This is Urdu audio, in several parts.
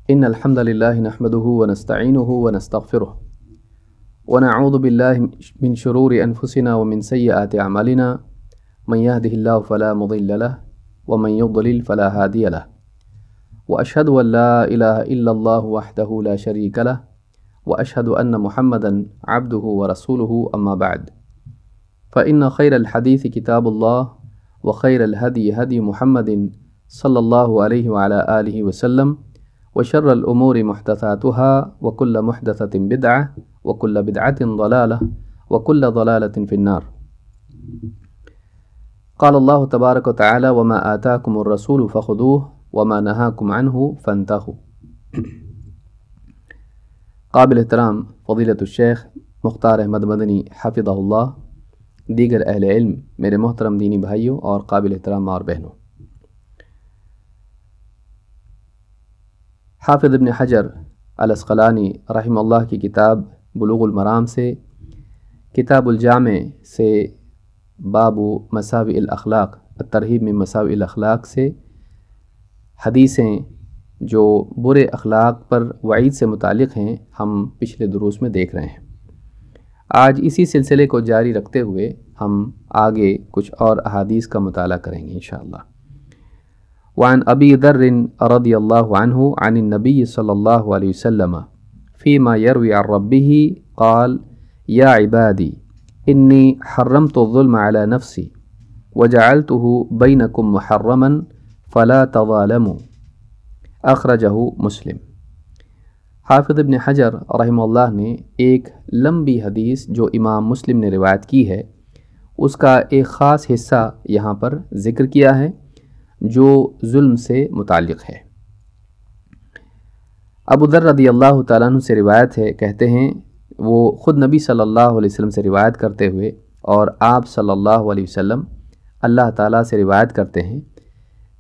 إن الحمد لله نحمده ونستعينه ونستغفره ونعوذ بالله من شرور أنفسنا ومن سيئات أعمالنا من يهده الله فلا مضل له ومن يضلل فلا هادي له وأشهد أن لا إله إلا الله وحده لا شريك له وأشهد أن محمدا عبده ورسوله أما بعد فإن خير الحديث كتاب الله وخير الهدي هدي محمد صلى الله عليه وعلى آله وسلم وشر الأمور محدثاتها وكل محدثة بدعة وكل بدعة ضلالة وكل ضلالة في النار. قال الله تبارك وتعالى وما آتاكم الرسول فخذوه وما نهاكم عنه فانتهوا. قابل احترام فضیلت الشیخ مختار احمد مدنی حفظہ اللہ، دیگر اہل علم، میرے محترم دینی بھائیوں اور قابل احترام ماں اور بہنوں، حافظ ابن حجر العسقلانی رحمہ اللہ کی کتاب بلوغ المرام سے، کتاب الجامع سے، باب مساوئ الاخلاق، الترہیب من مساوئ الاخلاق سے حدیثیں جو برے اخلاق پر وعید سے متعلق ہیں ہم پچھلے دروس میں دیکھ رہے ہیں۔ آج اسی سلسلے کو جاری رکھتے ہوئے ہم آگے کچھ اور احادیث کا مطالعہ کریں گے انشاءاللہ۔ وعن ابی ذر رضی اللہ عنہ عن النبی صلی اللہ علیہ وسلم فیما یروی عن ربہ قال یا عبادی انی حرمت الظلم علی نفسی وجعلتہ بینکم محرما فلا تظالموا، اخرجہ مسلم۔ حافظ ابن حجر رحمہ اللہ نے ایک لمبی حدیث جو امام مسلم نے روایت کی ہے اس کا ایک خاص حصہ یہاں پر ذکر کیا ہے جو ظلم سے متعلق ہے۔ ابو ذر رضی اللہ تعالیٰ عنہ سے روایت ہے، کہتے ہیں وہ خود نبی صلی اللہ علیہ وسلم سے روایت کرتے ہوئے اور آپ صلی اللہ علیہ وسلم اللہ تعالیٰ سے روایت کرتے ہیں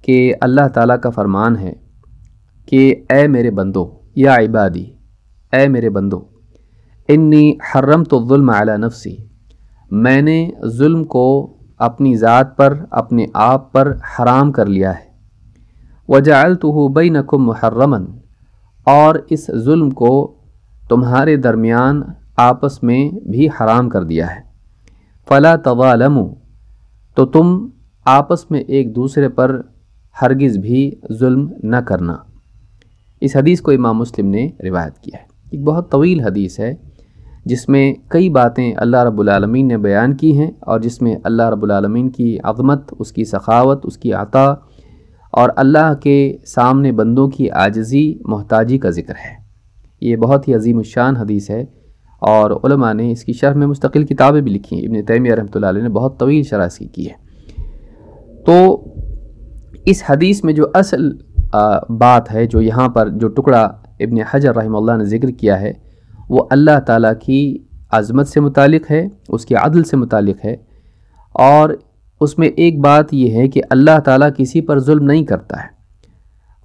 کہ اللہ تعالیٰ کا فرمان ہے کہ اے میرے بندو، یا عبادی، اے میرے بندو، انی حرمت الظلم علی نفسی، میں نے ظلم کو اپنی ذات پر، اپنے آپ پر حرام کر لیا ہے، وجعلتہ بینکم محرما، اور اس ظلم کو تمہارے درمیان آپس میں بھی حرام کر دیا ہے، فلا تظالموا، تو تم آپس میں ایک دوسرے پر ہرگز بھی ظلم نہ کرنا۔ اس حدیث کو امام مسلم نے روایت کیا ہے۔ ایک بہت طویل حدیث ہے جس میں کئی باتیں اللہ رب العالمین نے بیان کی ہیں اور جس میں اللہ رب العالمین کی عظمت، اس کی سخاوت، اس کی عطا اور اللہ کے سامنے بندوں کی عاجزی، محتاجی کا ذکر ہے۔ یہ بہت ہی عظیم الشان حدیث ہے اور علماء نے اس کی شرح میں مستقل کتابیں بھی لکھی ہیں۔ ابن تیمیہ رحمۃ اللہ علیہ نے بہت طویل شرح اس کی ہے۔ تو اس حدیث میں جو اصل بات ہے، جو یہاں پر جو ٹکڑا ابن حجر رحمہ اللہ نے ذکر کیا ہے، وہ اللہ تعالیٰ کی عظمت سے متعلق ہے، اس کے عدل سے متعلق ہے، اور اس میں ایک بات یہ ہے کہ اللہ تعالیٰ کسی پر ظلم نہیں کرتا ہے،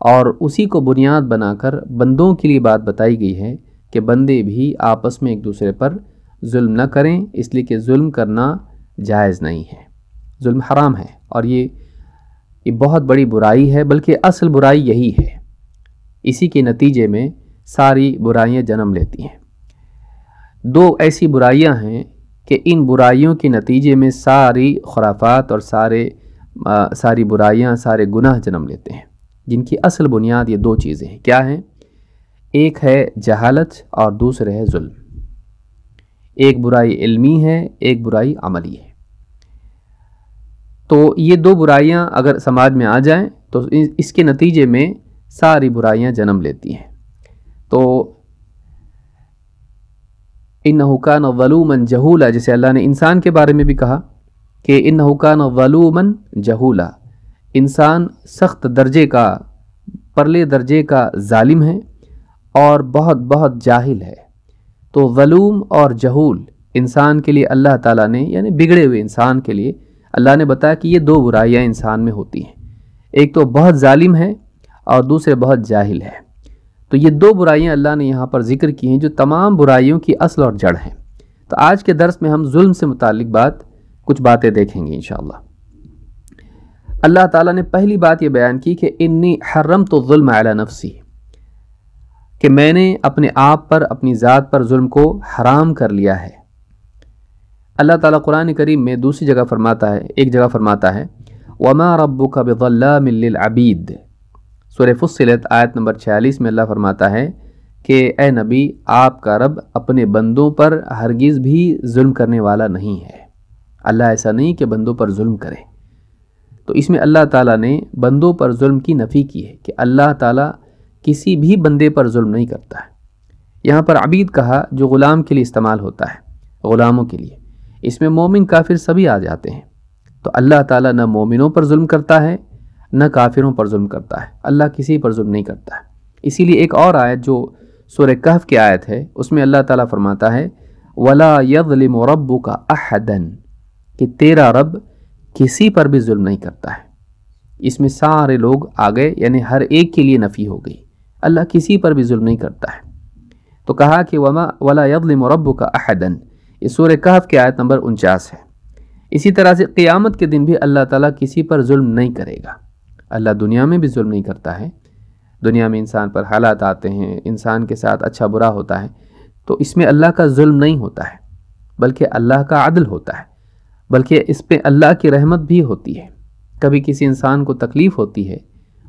اور اسی کو بنیاد بنا کر بندوں کے لیے بات بتائی گئی ہے کہ بندے بھی آپس میں ایک دوسرے پر ظلم نہ کریں، اس لیے کہ ظلم کرنا جائز نہیں ہے، ظلم حرام ہے، اور یہ بہت بڑی برائی ہے، بلکہ اصل برائی یہی ہے، اسی کے نتیجے میں ساری برائیاں جنم لیتی ہیں۔ دو ایسی برائیاں ہیں کہ ان برائیوں کے نتیجے میں ساری خرافات اور ساری برائیاں، سارے گناہ جنم لیتے ہیں، جن کی اصل بنیاد یہ دو چیزیں ہیں۔ کیا ہیں؟ ایک ہے جہالت اور دوسرے ہے ظلم۔ ایک برائی علمی ہے، ایک برائی عملی ہے۔ تو یہ دو برائیاں اگر سماج میں آ جائیں تو اس کے نتیجے میں ساری برائیاں جنم لیتی ہیں۔ تو انہ کان ظلوما جہولا، جیسے اللہ نے انسان کے بارے میں بھی کہا کہ انہ کان ظلوما جہولا، انسان سخت درجے کا، پرلے درجے کا ظالم ہے اور بہت بہت جاہل ہے۔ تو ظلوم اور جہول انسان کے لیے اللہ تعالیٰ نے، یعنی بگڑے ہوئے انسان کے لیے اللہ نے بتایا کہ یہ دو برائیاں انسان میں ہوتی ہیں، ایک تو بہت ظالم ہے اور دوسرے بہت جاہل ہے۔ تو یہ دو برائیاں اللہ نے یہاں پر ذکر کی ہیں جو تمام برائیوں کی اصل اور جڑ ہیں۔ تو آج کے درس میں ہم ظلم سے متعلق کچھ باتیں دیکھیں گے انشاءاللہ۔ اللہ تعالیٰ نے پہلی بات یہ بیان کی کہ انی حرمت الظلم علی نفسی، کہ میں نے اپنے آپ پر اپنی ذات پر ظلم کو حرام کر لیا ہے۔ اللہ تعالیٰ قرآن کریم میں دوسری جگہ فرماتا ہے، ایک جگہ فرماتا ہے وَمَا رَبُّكَ بِظَلَّامٍ لِّلْعَبِيدِ۔ سورہ فصلت آیت نمبر 46 میں اللہ فرماتا ہے کہ اے نبی، آپ کا رب اپنے بندوں پر ہرگز بھی ظلم کرنے والا نہیں ہے۔ اللہ ایسا نہیں کہ بندوں پر ظلم کرے۔ تو اس میں اللہ تعالیٰ نے بندوں پر ظلم کی نفی کی ہے کہ اللہ تعالیٰ کسی بھی بندے پر ظلم نہیں کرتا ہے۔ یہاں پر عبید کہا جو غلام کے لیے استعمال ہوتا ہے، غلاموں کے لیے، اس میں مومن کافر سبھی آ جاتے ہیں۔ تو اللہ تعالیٰ نہ مومنوں پر ظلم کرتا ہے نہ کافروں پر ظلم کرتا ہے، اللہ کسی پر ظلم نہیں کرتا ہے۔ اسی لیے ایک اور آیت جو سورہ کہف کی آیت ہے، اس میں اللہ تعالیٰ فرماتا ہے وَلَا يَظْلِمُ رَبُّكَ أَحَدًا، کہ تیرا رب کسی پر بھی ظلم نہیں کرتا ہے۔ اس میں سارے لوگ آ گئے، یعنی ہر ایک کے لیے نفی ہو گئی، اللہ کسی پر بھی ظلم نہیں کرتا ہے۔ تو کہا کہ وَلَا يَظْلِمُ رَبُّكَ أَحَدًا، یہ سورہ کہف کی آیت نمبر 49 ہے۔ اسی طرح سے قیامت کے دن بھی اللہ تعالیٰ کسی پر ظلم نہیں کرے گا۔ اللہ دنیا میں بھی ظلم نہیں کرتا ہے، دنیا میں انسان پر حالات آتے ہیں، انسان کے ساتھ اچھا برا ہوتا ہے، تو اس میں اللہ کا ظلم نہیں ہوتا ہے، بلکہ اللہ کا عدل ہوتا ہے، بلکہ اس پہ اللہ کی رحمت بھی ہوتی ہے۔ کبھی کسی انسان کو تکلیف ہوتی ہے،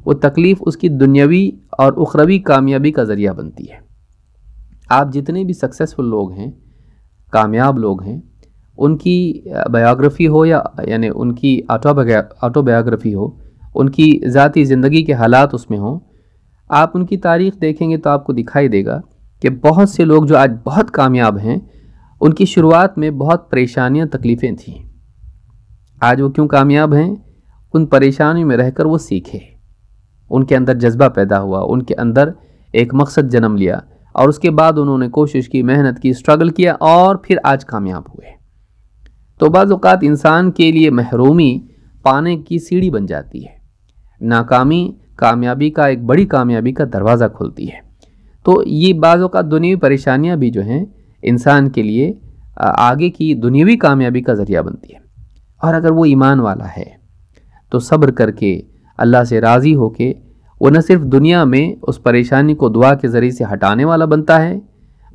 وہ تکلیف اس کی دنیاوی اور اخروی کامیابی کا ذریعہ بنتی ہے۔ آپ جتنے بھی سکسیسفل لوگ ہیں، کامیاب لوگ ہیں، ان کی بایوگرافی ہو یا یعنی ان کی آٹو بایوگرافی ہو، ان کی ذاتی زندگی کے حالات اس میں ہوں، آپ ان کی تاریخ دیکھیں گے تو آپ کو دکھائی دے گا کہ بہت سے لوگ جو آج بہت کامیاب ہیں، ان کی شروعات میں بہت پریشانیاں تکلیفیں تھیں۔ آج وہ کیوں کامیاب ہیں؟ ان پریشانیوں میں رہ کر وہ سیکھے، ان کے اندر جذبہ پیدا ہوا، ان کے اندر ایک مقصد جنم لیا، اور اس کے بعد انہوں نے کوشش کی، محنت کی، اسٹرگل کیا، اور پھر آج کامیاب ہوئے۔ تو بعض اوقات انسان کے لیے محرومی پانے کی سیڑھی بن جاتی ہے، ناکامی کامیابی کا ایک بڑی کامیابی کا دروازہ کھولتی ہے۔ تو یہ بعض اوقات دنیاوی پریشانیاں بھی جو ہیں انسان کے لیے آگے کی دنیاوی کامیابی کا ذریعہ بنتی ہے۔ اور اگر وہ ایمان والا ہے تو صبر کر کے اللہ سے راضی ہو کے وہ نہ صرف دنیا میں اس پریشانی کو دعا کے ذریعے سے ہٹانے والا بنتا ہے،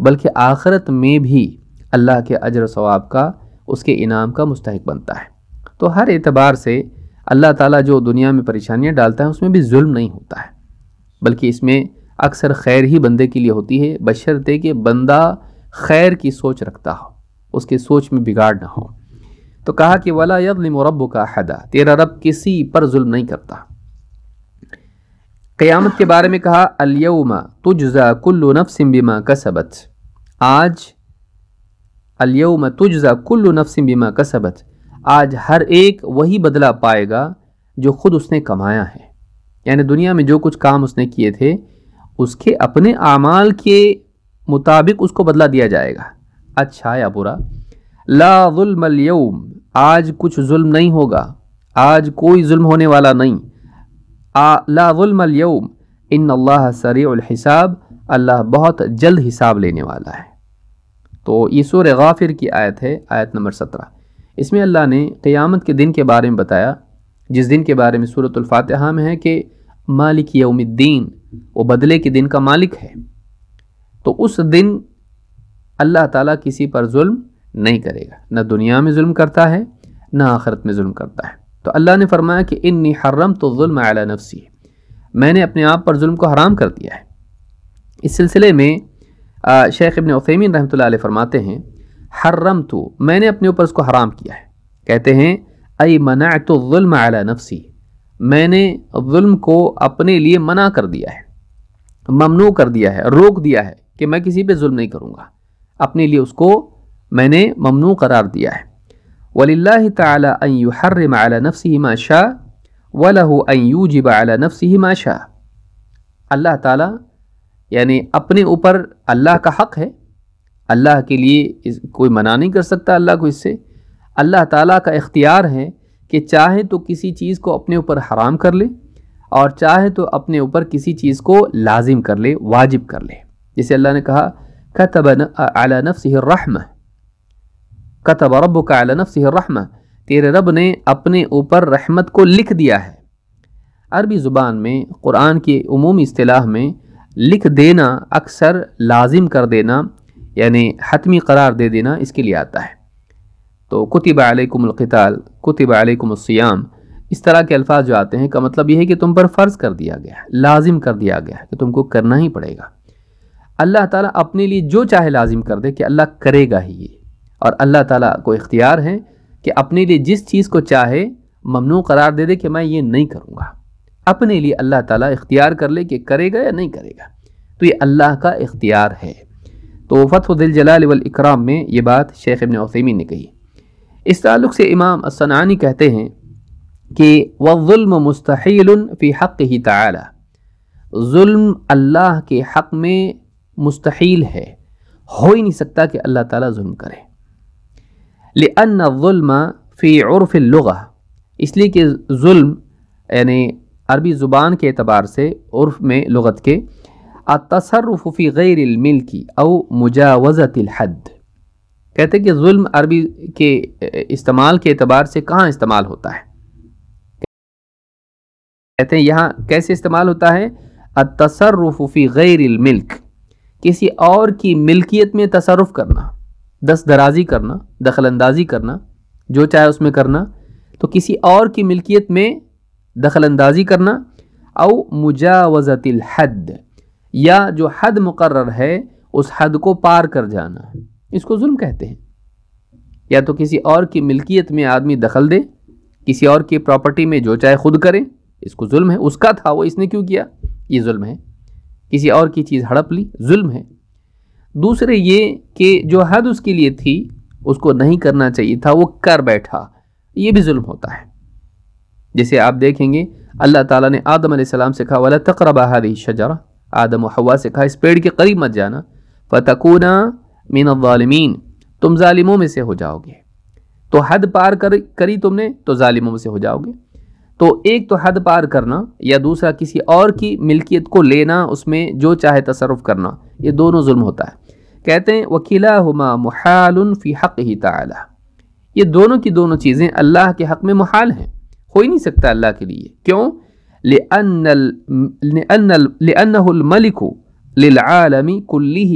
بلکہ آخرت میں بھی اللہ کے اجر و ثواب کا، اس کے انعام کا مستحق بنتا ہے۔ تو ہر اعتبار سے اللہ تعالیٰ جو دنیا میں پریشانیاں ڈالتا ہے اس میں بھی ظلم نہیں ہوتا ہے، بلکہ اس میں اکثر خیر ہی بندے کے لیے ہوتی ہے، بشرطے کہ بندہ خیر کی سوچ رکھتا ہو، اس کی سوچ میں بگاڑ نہ ہو۔ تو کہا کہ وَلَا يَظْلِمُ رَبُّكَ أَحَدًا، تیرا رب کسی پر ظلم نہیں کرتا۔ قیامت کے بارے میں کہا الْيَوْمَ تُجْزَى كُلُّ نَفْسٍ بِمَا كَسَبَتْ، آج الْيَوْمَ تُجْزَى كُلُّ نَفْسٍ بِمَا كَسَبَتْ، آج ہر ایک وہی بدلہ پائے گا جو خود اس نے کمایا ہے۔ یعنی دنیا میں جو کچھ کام اس نے کیے تھے اس کے اپنے اعمال کے مطابق اس کو بدلہ دیا جائے گا، اچھا یا برا۔ لا ظلم اليوم، آج کچھ ظلم نہیں ہوگا، آج کوئی ظلم ہونے والا نہیں۔ لا ظلم اليوم ان اللہ سریع الحساب، اللہ بہت جلد حساب لینے والا ہے۔ تو یہ سورہ غافر کی آیت ہے، آیت نمبر 17۔ اس میں اللہ نے قیامت کے دن کے بارے میں بتایا، جس دن کے بارے میں سورۃ الفاتحہ میں ہے کہ مالک یوم الدین، وہ بدلے کے دن کا مالک ہے۔ تو اس دن اللہ تعالیٰ کسی پر ظلم نہیں کرے گا، نہ دنیا میں ظلم کرتا ہے نہ آخرت میں ظلم کرتا ہے۔ تو اللہ نے فرمایا کہ انی حرمت الظلم علی نفسی، میں نے اپنے آپ پر ظلم کو حرام کر دیا ہے۔ اس سلسلے میں شیخ ابن عثیمین رحمۃ اللہ علیہ فرماتے ہیں حرمت، میں نے اپنے اوپر اس کو حرام کیا ہے، کہتے ہیں ای منعت الظلم علی نفسی، میں نے ظلم کو اپنے لیے منع کر دیا ہے، ممنوع کر دیا ہے، روک دیا ہے کہ میں کسی پہ ظلم نہیں کروں گا، اپنے لیے اس کو میں نے ممنوع قرار دیا ہے۔ وَلِلَّهِ تَعَالَى أَن يُحَرِّمَ عَلَى نَفْسِهِ مَا شَاءَ وَلَهُ أَن يُوجِبَ عَلَى نَفْسِهِ مَا شَاءَ، اللہ تعالیٰ یعنی اپنے اوپر اللہ کا حق ہے، اللہ کے لیے کوئی منع نہیں کر سکتا اللہ کو اس سے۔ اللہ تعالیٰ کا اختیار ہے کہ چاہے تو کسی چیز کو اپنے اوپر حرام کر لے اور چاہے تو اپنے اوپر کسی چیز کو لازم کر لے، واجب کر لے۔ جسے اللہ نے کہا كتب على نفسه الرحمہ، كتب ربك على نفسه الرحمہ، تیرے رب نے اپنے اوپر رحمت کو لکھ دیا ہے۔ عربی زبان میں قرآن کی عمومی اصطلاح میں لکھ دینا اکثر لازم کر دینا یعنی حتمی قرار دے دینا اس کے لیے آتا ہے. تو کتب علیکم القتال، کتب علیکم الصیام، اس طرح کے الفاظ جو آتے ہیں کا مطلب یہ ہے کہ تم پر فرض کر دیا گیا ہے، لازم کر دیا گیا ہے کہ تم کو کرنا ہی پڑے گا. اللہ تعالیٰ اپنے لیے جو چاہے لازم کر دے کہ اللہ کرے گا ہی یہ، اور اللہ تعالیٰ کو اختیار ہے کہ اپنے لیے جس چیز کو چاہے ممنوع قرار دے دے کہ میں یہ نہیں کروں گا. اپنے لیے اللہ تعالیٰ اختیار کر لے کہ کرے گا یا نہیں کرے گا، تو یہ اللہ کا اختیار ہے. تو فتح ذی الجلال والاکرام میں یہ بات شیخ ابن عثیمین نے کہی. اس تعلق سے امام الصنعانی کہتے ہیں کہ والظلم مستحیل فی حقہ تعالی، ظلم اللہ کے حق میں مستحیل ہے، ہو ہی نہیں سکتا کہ اللہ تعالیٰ ظلم کرے. لأن الظلم فی عرف اللغہ، اس لیے کہ ظلم یعنی عربی زبان کے اعتبار سے عرف میں لغت کے التصرف فی غیر الملک او مجاوزت الحد، کہتے ہیں کہ ظلم عربی کے استعمال کے اعتبار سے کہاں استعمال ہوتا ہے؟ کہتے ہیں یہاں کیسے استعمال ہوتا ہے؟ التصرف فی غیر الملک، کسی اور کی ملکیت میں تصرف کرنا، دست درازی کرنا، دخل اندازی کرنا، جو چاہے اس میں کرنا. تو کسی اور کی ملکیت میں دخل اندازی کرنا، او مجاوزت الحد، یا جو حد مقرر ہے اس حد کو پار کر جانا، اس کو ظلم کہتے ہیں. یا تو کسی اور کی ملکیت میں آدمی دخل دے، کسی اور کی پراپرٹی میں جو چاہے خود کرے، اس کو ظلم ہے. اس کا تھا وہ اس نے کیوں کیا، یہ ظلم ہے. کسی اور کی چیز ہڑپ لی، ظلم ہے. دوسرے یہ کہ جو حد اس کے لیے تھی اس کو نہیں کرنا چاہیے تھا وہ کر بیٹھا، یہ بھی ظلم ہوتا ہے. جیسے آپ دیکھیں گے اللہ تعالیٰ نے آدم علیہ السلام سے کہا وَلَا تَقْرَبَا هَذِهِ الشَّجَرَةَ، آدم و حوا سے کہا اس پیڑ کے قریب مت جانا، فَتَكُونَا مِنَ الظَّالِمِينَ، تم ظالموں میں سے ہو جاؤ گے. تو حد پار کری تم نے تو ظالموں میں سے ہو جاؤ گے. تو ایک تو حد پار کرنا، یا دوسرا کسی اور کی ملکیت کو لینا، اس میں جو چاہے تصرف کرنا، یہ دونوں ظلم ہوتا ہے. کہتے ہیں وَكِلَاهُمَا مُحَالٌ فِي حَقِّهِ تَعَالَى، یہ دونوں کی دونوں چیزیں اللہ کے حق میں محال ہیں، ہو ہی نہیں سکتا اللہ کے لیے. کیوں؟ لِأَنَّهُ الْمَلِكُ لِلْعَالَمِ كُلِّهِ،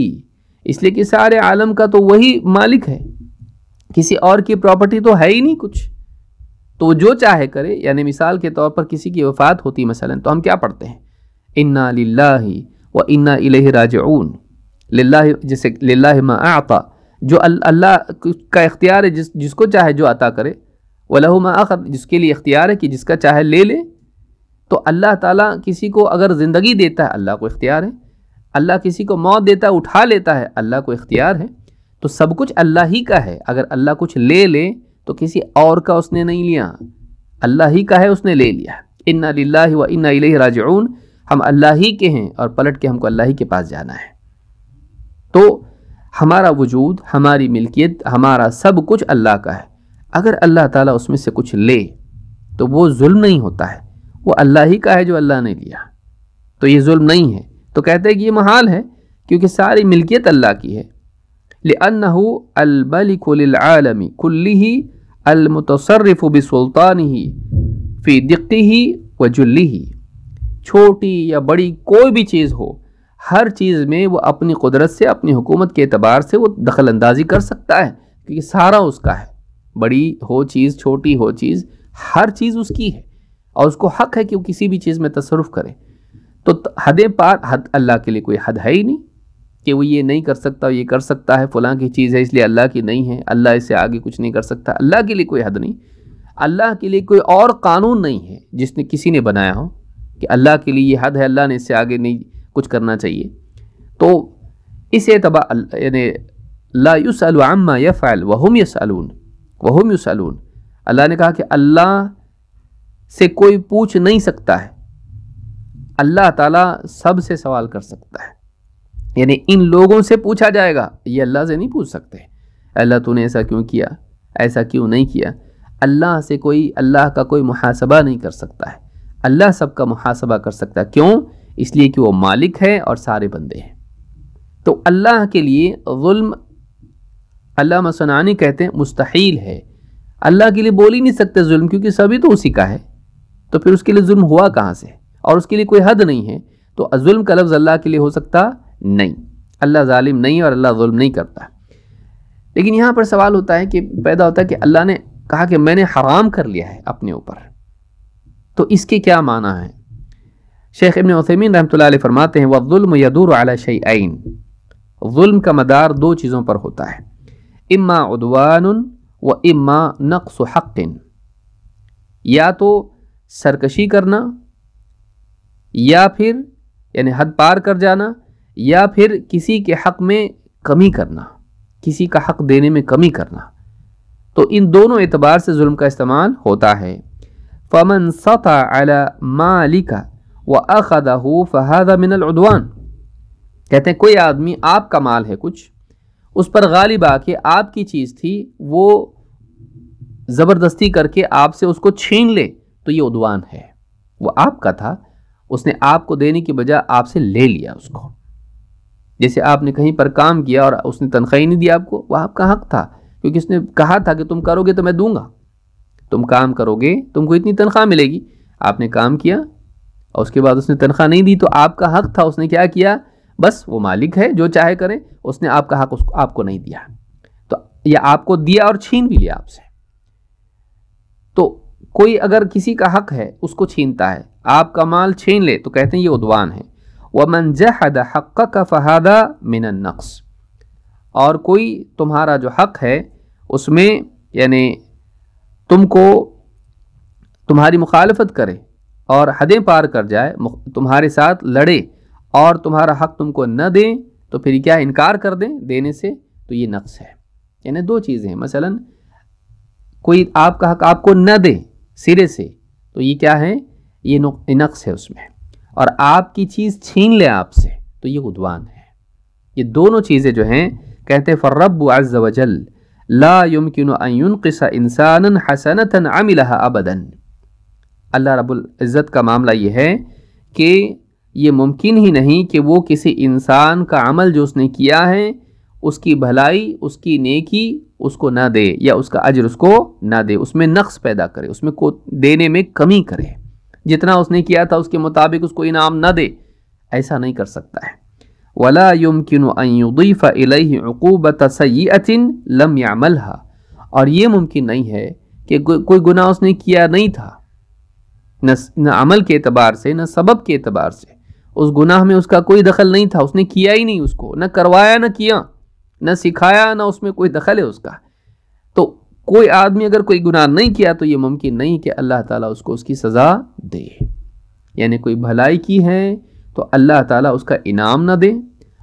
اس لیے کہ سارے عالم کا تو وہی مالک ہے، کسی اور کی پراپرٹی تو ہے ہی نہیں کچھ، تو وہ جو چاہے کرے. یعنی مثال کے طور پر کسی کی وفات ہوتی مثلا تو ہم کیا پڑھتے ہیں؟ اِنَّا لِلَّهِ وَإِنَّا إِلَيْهِ راجعون. للہ، جیسے للہ ما اعطا، جو اللہ کا اختیار ہے، جس کو چاہے جو عطا کرے، وَلَهُ مَا أَخَذ، جس کے لیے اختیار ہے کہ جس کا چاہے لے لے. تو اللہ تعالیٰ کسی کو اگر زندگی دیتا ہے اللہ کو اختیار ہے، اللہ کسی کو موت دیتا ہے اٹھا لیتا ہے اللہ کو اختیار ہے. تو سب کچھ اللہ ہی کا ہے. اگر اللہ کچھ لے لے تو کسی اور کا اس نے نہیں لیا، اللہ ہی کا ہے، اس نے لے لیا. اِنَّا لِلَّهِ وَإِنَّا إِلَيْهِ راجعون، ہم اللہ ہی کے ہیں اور پلٹ کے ہم کو اللہ ہی کے پاس جانا ہے. تو ہمارا وجود، ہماری ملکیت، ہمارا سب کچھ اللہ کا ہے. اگر اللہ تعالیٰ اس میں سے کچھ لے تو وہ ظلم نہیں ہوتا ہے، وہ اللہ ہی کا ہے جو اللہ نے لیا، تو یہ ظلم نہیں ہے. تو کہتے ہیں کہ یہ محال ہے کیونکہ ساری ملکیت اللہ کی ہے. لِأَنَّهُ الْمَلِكُ لِلْعَالَمِ كُلِّهِ الْمُتَصَرِّفُ بِسُلْطَانِهِ فِي دِقِّهِ وَجُلِّهِ، چھوٹی یا بڑی کوئی بھی چیز ہو، ہر چیز میں وہ اپنی قدرت سے، اپنی حکومت کے اعتبار سے وہ دخل اندازی کر سکتا ہے، کیونکہ سارا اس کا ہے. بڑی ہو چیز، چھوٹی ہو چیز، ہر چیز اس کی ہے اور اس کو حق ہے کہ وہ کسی بھی چیز میں تصرف کرے. تو حدیں پار، حد اللہ کے لیے کوئی حد ہے ہی نہیں کہ وہ یہ نہیں کر سکتا، یہ کر سکتا ہے، فلاں کی چیز ہے اس لیے اللہ کی نہیں ہے، اللہ اس سے آگے کچھ نہیں کر سکتا. اللہ کے لیے کوئی حد نہیں، اللہ کے لیے کوئی اور قانون نہیں ہے جس نے کسی نے بنایا ہو کہ اللہ کے لیے یہ حد ہے، اللہ نے اس سے آگے نہیں کچھ کرنا چاہیے. تو اس اعتبار یعنی لا يسأل عما يفعل وهم يسألون، اللہ نے کہا کہ اللہ سے کوئی پوچھ نہیں سکتا ہے، اللہ تعالیٰ سب سے سوال کر سکتا ہے. یعنی ان لوگوں سے پوچھا جائے گا، یہ اللہ سے نہیں پوچھ سکتے اللہ تو نے ایسا کیوں کیا، ایسا کیوں نہیں کیا. اللہ سے کوئی، اللہ کا کوئی محاسبہ نہیں کر سکتا ہے، اللہ سب کا محاسبہ کر سکتا ہے. کیوں؟ اس لیے کہ وہ مالک ہے اور سارے بندے ہیں. تو اللہ کے لیے ظلم، علامہ صنعانی کہتے ہیں مستحیل ہے. اللہ کے لیے بول ہی نہیں سکتے ظلم، کیونکہ سبھی تو اسی کا ہے. تو پھر اس کے لیے ظلم ہوا کہاں سے؟ اور اس کے لیے کوئی حد نہیں ہے. تو ظلم کا لفظ اللہ کے لیے ہو سکتا نہیں، اللہ ظالم نہیں اور اللہ ظلم نہیں کرتا۔ لیکن یہاں پر سوال ہوتا ہے کہ پیدا ہوتا ہے کہ اللہ نے کہا کہ میں نے حرام کر لیا ہے اپنے اوپر، تو اس کے کیا معنی ہے؟ شیخ ابن عثیمین رحمۃ اللہ علیہ فرماتے ہیں وَالظُّلْمُ يَدُورُ عَلَى شَيْئَيْن، ظلم کا مدار دو چیزوں پر ہوتا ہے، اما عدوان و اما نقص حق، یا تو سرکشی کرنا، یا پھر یعنی حد پار کر جانا، یا پھر کسی کے حق میں کمی کرنا، کسی کا حق دینے میں کمی کرنا، تو ان دونوں اعتبار سے ظلم کا استعمال ہوتا ہے۔ فَمَنْ سَطَعَ عَلَى مَالِكَ وَأَخَذَهُ فَهَذَا مِنَ الْعُدْوَانِ، کہتے ہیں کوئی آدمی آپ کا مال ہے کچھ، اس پر غالب آ کے آپ کی چیز تھی، وہ زبردستی کر کے آپ سے اس کو چھین لے تو یہ عدوان ہے۔ وہ آپ کا تھا، اس نے آپ کو دینے کی بجائے آپ سے لے لیا اس کو۔ جیسے آپ نے کہیں پر کام کیا اور اس نے تنخواہ نہیں دی آپ کو، وہ آپ کا حق تھا، کیونکہ اس نے کہا تھا کہ تم کرو گے تو میں دوں گا، تم کام کرو گے تم کو اتنی تنخواہ ملے گی۔ آپ نے کام کیا اور اس کے بعد اس نے تنخواہ نہیں دی، تو آپ کا حق تھا، اس نے کیا کیا؟ بس وہ مالک ہے، جو چاہے کرے، اس نے آپ کا حق آپ کو نہیں دیا، تو یا آپ کو دیا اور چھین بھی لیا آپ سے۔ تو کوئی اگر کسی کا حق ہے اس کو چھینتا ہے، آپ کا مال چھین لے، تو کہتے ہیں یہ عدوان ہے۔ وَمَنْ جَحَدَ حَقَّكَ فَهَذَا مِنَ النَّقْصِ، اور کوئی تمہارا جو حق ہے اس میں یعنی تم کو تمہاری مخالفت کرے اور حدیں پار کر جائے، تمہارے ساتھ لڑے اور تمہارا حق تم کو نہ دیں، تو پھر کیا انکار کر دیں دینے سے، تو یہ نقص ہے۔ یعنی دو چیزیں ہیں، مثلا کوئی آپ کا حق آپ کو نہ دے سرے سے، تو یہ کیا ہے؟ یہ نقص ہے اس میں، اور آپ کی چیز چھین لے آپ سے تو یہ عدوان ہے۔ یہ دونوں چیزیں جو ہیں کہتے ہیں فالرب عز وجل لا يمكن ان ينقص انسانا حسنة عملها ابدا، اللہ رب العزت کا معاملہ یہ ہے کہ یہ ممکن ہی نہیں کہ وہ کسی انسان کا عمل جو اس نے کیا ہے، اس کی بھلائی، اس کی نیکی اس کو نہ دے، یا اس کا اجر اس کو نہ دے، اس میں نقص پیدا کرے، اس میں کو دینے میں کمی کرے، جتنا اس نے کیا تھا اس کے مطابق اس کو انعام نہ دے، ایسا نہیں کر سکتا ہے۔ ولا يمكن ان يضيف اليه عقوبة سيئة لم يعملها، اور یہ ممکن نہیں ہے کہ کوئی گناہ اس نے کیا نہیں تھا، نہ عمل کے اعتبار سے نہ سبب کے اعتبار سے، اس گناہ میں اس کا کوئی دخل نہیں تھا، اس نے کیا ہی نہیں، اس کو نہ کروایا نہ کیا، نہ سکھایا، نہ اس میں کوئی دخل ہے اس کا، تو کوئی آدمی اگر کوئی گناہ نہیں کیا تو یہ ممکن نہیں کہ اللہ تعالیٰ اس کو اس کی سزا دے۔ یعنی کوئی بھلائی کی ہے تو اللہ تعالیٰ اس کا انعام نہ دے،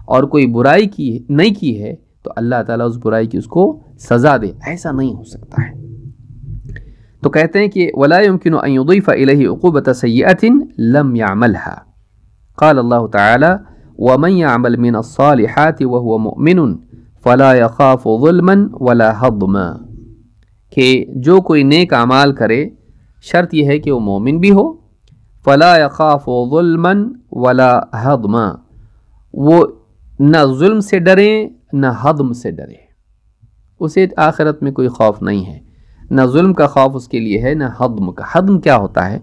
اور کوئی برائی کی نہیں کی ہے تو اللہ تعالیٰ اس برائی کی اس کو سزا دے، ایسا نہیں ہو سکتا ہے۔ تو کہتے ہیں کہ ولا يمكن ان يضيف اليه عقوبة سيئة لم يعملها، قال اللہ تعالی ومن يعمل من الصالحات وهو مؤمن فلا يخاف ظلما ولا هضما، کہ جو کوئی نیک اعمال کرے شرط یہ ہے کہ وہ مومن بھی ہو، فلا يخاف ظلما ولا هضما، وہ نہ ظلم سے ڈرے نہ ہضم سے ڈرے، اسے آخرت میں کوئی خوف نہیں ہے، نہ ظلم کا خوف اس کے لیے ہے نہ ہضم کا۔ ہضم کیا ہوتا ہے؟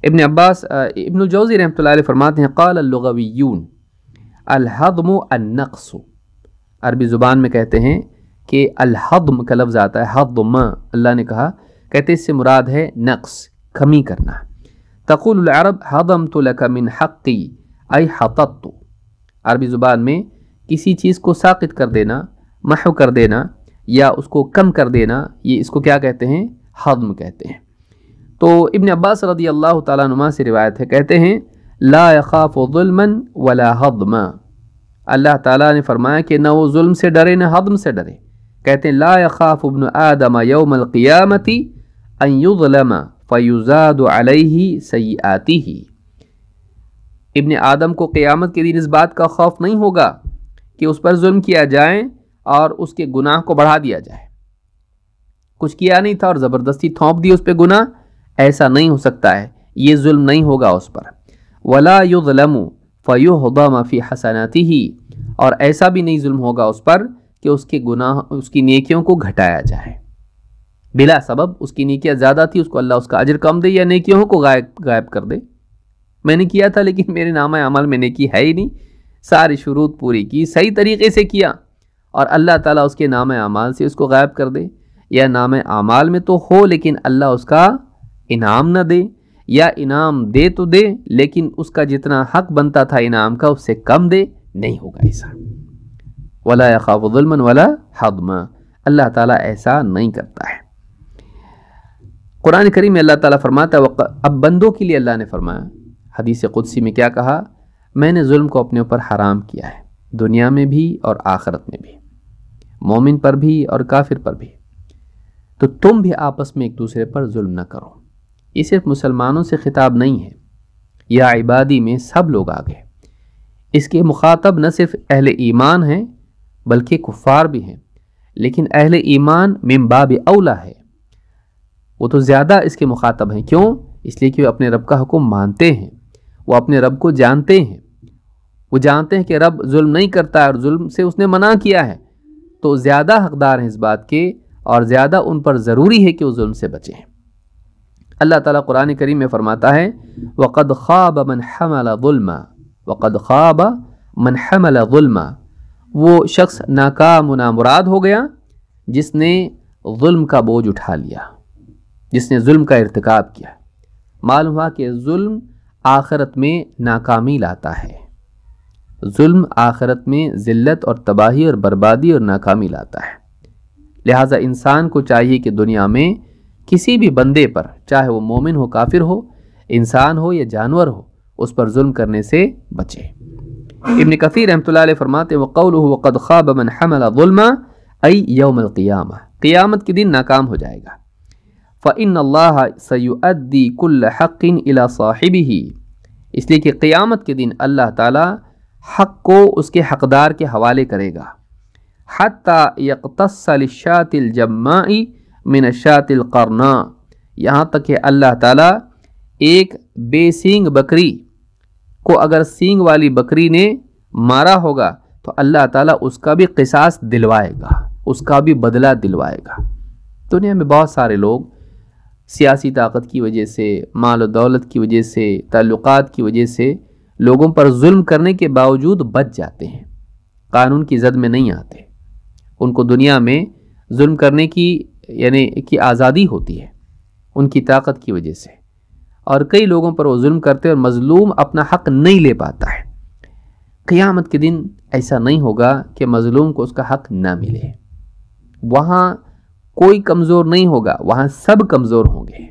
ابن عباس ابن الجوزی رحمۃ اللہ علیہ فرماتے ہیں قال اللغویون الہضم النقص، عربی زبان میں کہتے ہیں کہ الہضم کا لفظ آتا ہے، ہضم اللہ نے کہا، کہتے اس سے مراد ہے نقص، کمی کرنا۔ تقول العرب ہضمت لک من حقی ای حطت، عربی زبان میں کسی چیز کو ساقط کر دینا، محو کر دینا یا اس کو کم کر دینا، یہ اس کو کیا کہتے ہیں؟ ہضم کہتے ہیں۔ تو ابن عباس رضی اللہ تعالیٰ عنہ سے روایت ہے، کہتے ہیں لا يخاف ظلما ولا هضما، اللہ تعالیٰ نے فرمایا کہ نہ وہ ظلم سے ڈرے نہ ہضم سے ڈرے، کہتے ہیں لا يخاف ابن آدم یوم القیامت ان یظلم فیزاد علیہ سیئاتہ، ابن آدم کو قیامت کے دن اس بات کا خوف نہیں ہوگا کہ اس پر ظلم کیا جائے اور اس کے گناہ کو بڑھا دیا جائے، کچھ کیا نہیں تھا اور زبردستی تھونپ دی اس پہ گناہ، ایسا نہیں ہو سکتا ہے، یہ ظلم نہیں ہوگا اس پر۔ ولا یظلم فیہضم فی حسناتہ، اور ایسا بھی نہیں ظلم ہوگا اس پر کہ اس کے گناہ، اس کی نیکیوں کو گھٹایا جائے، بلا سبب اس کی نیکیاں زیادہ تھی، اس کو اللہ اس کا اجر کم دے یا نیکیوں کو غائب کر دے۔ میں نے کیا تھا لیکن میرے نامہ اعمال میں نیکی ہے ہی نہیں، ساری شروط پوری کی، صحیح طریقے سے کیا، اور اللہ تعالیٰ اس کے نامہ اعمال سے اس کو غائب کر دے، یا نامہ اعمال میں تو ہو لیکن اللہ اس کا انعام نہ دے، یا انعام دے تو دے لیکن اس کا جتنا حق بنتا تھا انعام کا اس سے کم دے، نہیں ہوگا ایسا۔ وَلَا يَخَافُ ظُلْمًا وَلَا حَظْمًا، اللہ تعالیٰ ایسا نہیں کرتا ہے۔ قرآن کریم میں اللہ تعالیٰ فرماتا ہے، اب بندوں کے لیے اللہ نے فرمایا، حدیث قدسی میں کیا کہا، میں نے ظلم کو اپنے اوپر حرام کیا ہے، دنیا میں بھی اور آخرت میں بھی، مومن پر بھی اور کافر پر بھی، تو تم بھی آپس میں ایک دوسرے پر ظلم نہ کرو۔ یہ صرف مسلمانوں سے خطاب نہیں ہے، یا عبادی میں سب لوگ آ گئے، اس کے مخاطب نہ صرف اہل ایمان ہیں بلکہ کفار بھی ہیں، لیکن اہل ایمان من باب اولا ہے، وہ تو زیادہ اس کے مخاطب ہیں۔ کیوں؟ اس لیے کہ وہ اپنے رب کا حکم مانتے ہیں، وہ اپنے رب کو جانتے ہیں، وہ جانتے ہیں کہ رب ظلم نہیں کرتا ہے اور ظلم سے اس نے منع کیا ہے، تو زیادہ حقدار ہیں اس بات کے، اور زیادہ ان پر ضروری ہے کہ وہ ظلم سے بچیں۔ اللہ تعالیٰ قرآن کریم میں فرماتا ہے، وَقَدْ خَابَ مَنْ حَمَلَ ظُلْمًا، وَقَدْ خَابَ مَنْ حَمَلَ ظُلْمًا، وہ شخص ناکام و نامراد ہو گیا جس نے ظلم کا بوجھ اٹھا لیا، جس نے ظلم کا ارتکاب کیا۔ معلوم ہوا کہ ظلم آخرت میں ناکامی لاتا ہے، ظلم آخرت میں ذلت اور تباہی اور بربادی اور ناکامی لاتا ہے۔ لہٰذا انسان کو چاہیے کہ دنیا میں کسی بھی بندے پر، چاہے وہ مومن ہو کافر ہو، انسان ہو یا جانور ہو، اس پر ظلم کرنے سے بچے۔ ابن کثیر رحمۃ اللہ علیہ فرماتے ہیں، وَقَوْلُهُ وَقَدْ خَابَ مَنْ حَمَلَ ظُلْمًا ای یوم القیامہ، قیامت کے دن ناکام ہو جائے گا۔ فَإِنَّ اللَّهَ سَيُؤَدِّي كُلَّ حَقٍّ إِلَى صَاحِبِهِ، اس لیے کہ قیامت کے دن اللہ تعالیٰ حق کو اس کے حقدار کے حوالے کرے گا، حَتَّى يَقْتَصَّ لِلشَّاةِ الْجَمَّاءِ مِنَ الشَّاةِ الْقَرْنَاءِ، یہاں تک کہ اللہ تعالیٰ ایک بے سینگ بکری کو اگر سینگ والی بکری نے مارا ہوگا تو اللہ تعالیٰ اس کا بھی قصاص دلوائے گا، اس کا بھی بدلہ دلوائے گا۔ دنیا میں بہت سارے لوگ سیاسی طاقت کی وجہ سے، مال و دولت کی وجہ سے، تعلقات کی وجہ سے لوگوں پر ظلم کرنے کے باوجود بچ جاتے ہیں، قانون کی زد میں نہیں آتے، ان کو دنیا میں ظلم کرنے کی یعنی کہ آزادی ہوتی ہے ان کی طاقت کی وجہ سے، اور کئی لوگوں پر وہ ظلم کرتے اور مظلوم اپنا حق نہیں لے پاتا ہے۔ قیامت کے دن ایسا نہیں ہوگا کہ مظلوم کو اس کا حق نہ ملے، وہاں کوئی کمزور نہیں ہوگا، وہاں سب کمزور ہوں گے،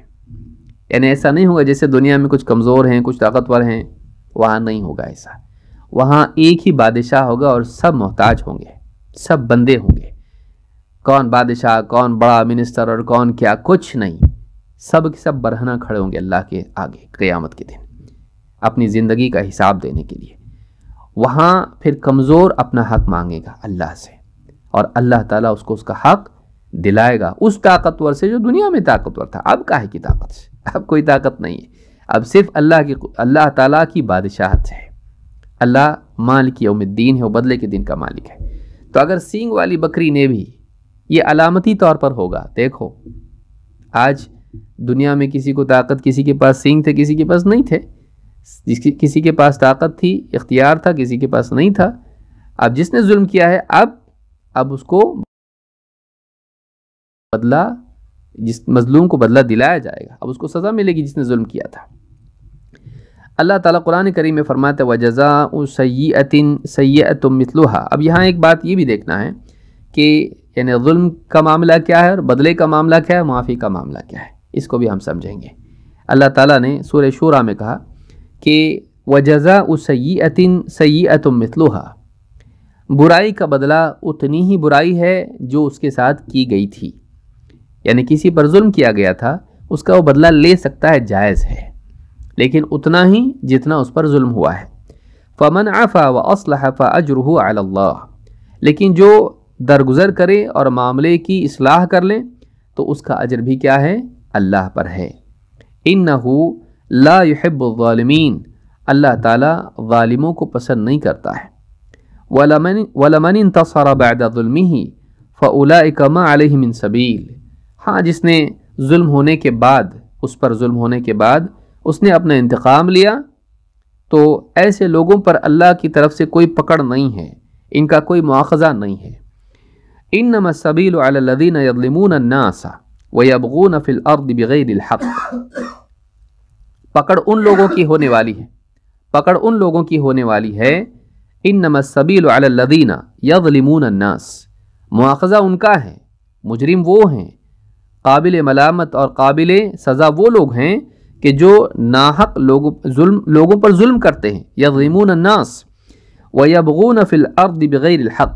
یعنی ایسا نہیں ہوگا جیسے دنیا میں کچھ کمزور ہیں کچھ طاقتور ہیں، وہاں نہیں ہوگا ایسا، وہاں ایک ہی بادشاہ ہوگا اور سب محتاج ہوں گے، سب بندے ہوں گے، کون بادشاہ کون بڑا منسٹر اور کون کیا، کچھ نہیں، سب کے سب برہنہ کھڑے ہوں گے اللہ کے آگے قیامت کے دن اپنی زندگی کا حساب دینے کے لیے۔ وہاں پھر کمزور اپنا حق مانگے گا اللہ سے، اور اللہ تعالیٰ اس کو اس کا حق دلائے گا اس طاقتور سے جو دنیا میں طاقتور تھا۔ اب کاہے کی طاقت سے، اب کوئی طاقت نہیں ہے، اب صرف اللہ تعالیٰ کی بادشاہت ہے۔ اللہ مالک یوم الدین ہے، وہ بدلے کے دن کا مالک ہے۔ تو اگر سینگ والی بکری نے بھی، یہ علامتی طور پر ہوگا، دیکھو آج دنیا میں کسی کو طاقت، کسی کے پاس سینگ تھے کسی کے پاس نہیں تھے، کسی کے پاس طاقت تھی اختیار تھا کسی کے پاس نہیں تھا۔ اب جس نے ظلم کیا ہے اب اس کو بدلہ، جس مظلوم کو بدلہ دلایا جائے گا، اب اس کو سزا ملے گی جس نے ظلم کیا تھا۔ اللہ تعالیٰ قرآن کریم میں فرماتا ہے وَجَزَاءُ سَيِّئَةٍ سَيِّئَةٌ مِثْلُهَا۔ اب یہاں ایک بات یہ بھی دیکھنا ہے کہ یعنی ظلم کا معاملہ کیا ہے اور بدلے کا معاملہ کیا ہے، معافی کا معاملہ کیا ہے، اس کو بھی ہم سمجھیں گے۔ اللہ تعالیٰ نے سورہ شورى میں کہا کہ وَجَزَاءُ سَيِّئَةٍ سَيِّئَةٌ مِثْلُهَا، برائی کا بدلہ اتنی ہی برائی ہے جو اس کے ساتھ کی گئی تھی، یعنی کسی پر ظلم کیا گیا تھا اس کا وہ بدلہ لے سکتا ہے، جائز ہے، لیکن اتنا ہی جتنا اس پر ظلم ہوا ہے۔ فَمَنْ عَفَا وَأَصْلَحَ فَأَجْرُهُ عَلَى اللَّهِ، لیکن جو درگزر کرے اور معاملے کی اصلاح کر لیں تو اس کا اجر بھی کیا ہے، اللہ پر ہے۔ إِنَّهُ لَا يُحِبُّ الظَّالِمِينَ، اللہ تعالیٰ ظالموں کو پسند نہیں کرتا ہے۔ وَلَمَنِ انْتَصَرَ بَعْدَ ظُلْمِهِ فَأُولَئِكَ مَا عَلَيْهِ مِنْ سَبِيلٍ، ہاں جس نے ظلم ہونے کے بعد، اس پر ظلم ہونے کے بعد اس نے اپنا انتقام لیا تو ایسے لوگوں پر اللہ کی طرف سے کوئی پکڑ نہیں ہے، ان کا کوئی مواخذہ نہیں ہے۔ انما السبیل علی الذین یظلمون الناس ویبغون فی الارض بغیر الحق، پکڑ ان لوگوں کی ہونے والی ہے، پکڑ ان لوگوں کی ہونے والی ہے۔ انما السبیل علی الذین یظلمون الناس، مواخذہ ان کا ہے، مجرم وہ ہیں، قابل ملامت اور قابل سزا وہ لوگ ہیں کہ جو ناحق لوگوں پر ظلم کرتے ہیں۔ یظلمون الناس ویبغون فی الارض بغیر الحق،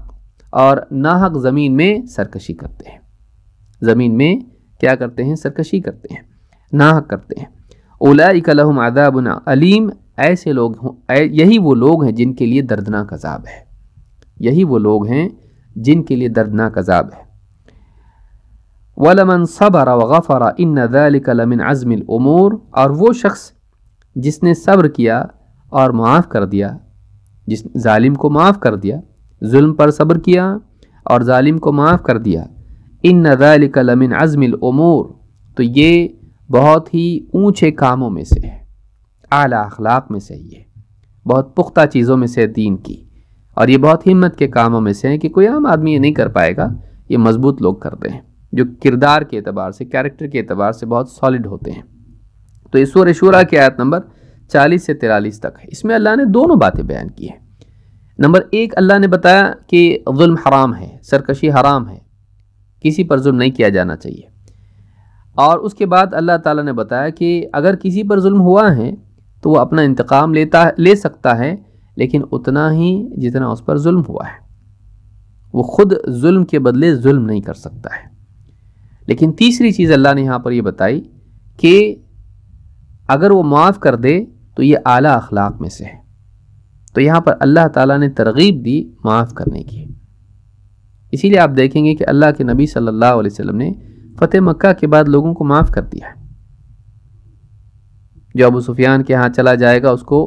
اور ناحق زمین میں سرکشی کرتے ہیں، زمین میں کیا کرتے ہیں؟ سرکشی کرتے ہیں، ناحق کرتے ہیں۔ اولئک لہم عذاب علیم، ایسے لوگ یہی وہ لوگ ہیں جن کے لیے دردناک عذاب ہے، یہی وہ لوگ ہیں جن کے لیے دردناک عذاب ہے۔ وَلَمَنْ صَبَرَ وَغَفَرَ إِنَّ ذَلِكَ لَمِنْ عَزْمِ الْأُمُورِ، اور وہ شخص جس نے صبر کیا اور معاف کر دیا، جس ظالم کو معاف کر دیا، ظلم پر صبر کیا اور ظالم کو معاف کر دیا، إِنَّ ذَلِكَ لَمِنْ عَزْمِ الْأُمُورِ، تو یہ بہت ہی اونچے کاموں میں سے ہے، اعلیٰ اخلاق میں سے، یہ بہت پختہ چیزوں میں سے دین کی، اور یہ بہت ہمت کے کاموں میں سے ہے کہ کوئی عام آدمی یہ نہیں کر پائے گا، یہ مضبوط لوگ کرتے ہیں جو کردار کے اعتبار سے، کیریکٹر کے اعتبار سے بہت سالڈ ہوتے ہیں۔ تو اس سورہ شورى کی آیت نمبر 40 سے 43 تک ہے، اس میں اللہ نے دونوں باتیں بیان کی ہیں۔ نمبر 1، اللہ نے بتایا کہ ظلم حرام ہے، سرکشی حرام ہے، کسی پر ظلم نہیں کیا جانا چاہیے، اور اس کے بعد اللہ تعالیٰ نے بتایا کہ اگر کسی پر ظلم ہوا ہے تو وہ اپنا انتقام لے سکتا ہے، لیکن اتنا ہی جتنا اس پر ظلم ہوا ہے، وہ خود ظلم کے بدلے ظلم نہیں کر سکتا ہے۔ لیکن تیسری چیز اللہ نے یہاں پر یہ بتائی کہ اگر وہ معاف کر دے تو یہ اعلیٰ اخلاق میں سے ہے، تو یہاں پر اللہ تعالیٰ نے ترغیب دی معاف کرنے کی۔ اسی لیے آپ دیکھیں گے کہ اللہ کے نبی صلی اللہ علیہ وسلم نے فتح مکہ کے بعد لوگوں کو معاف کر دیا ہے۔ جو ابو سفیان کے ہاں چلا جائے گا اس کو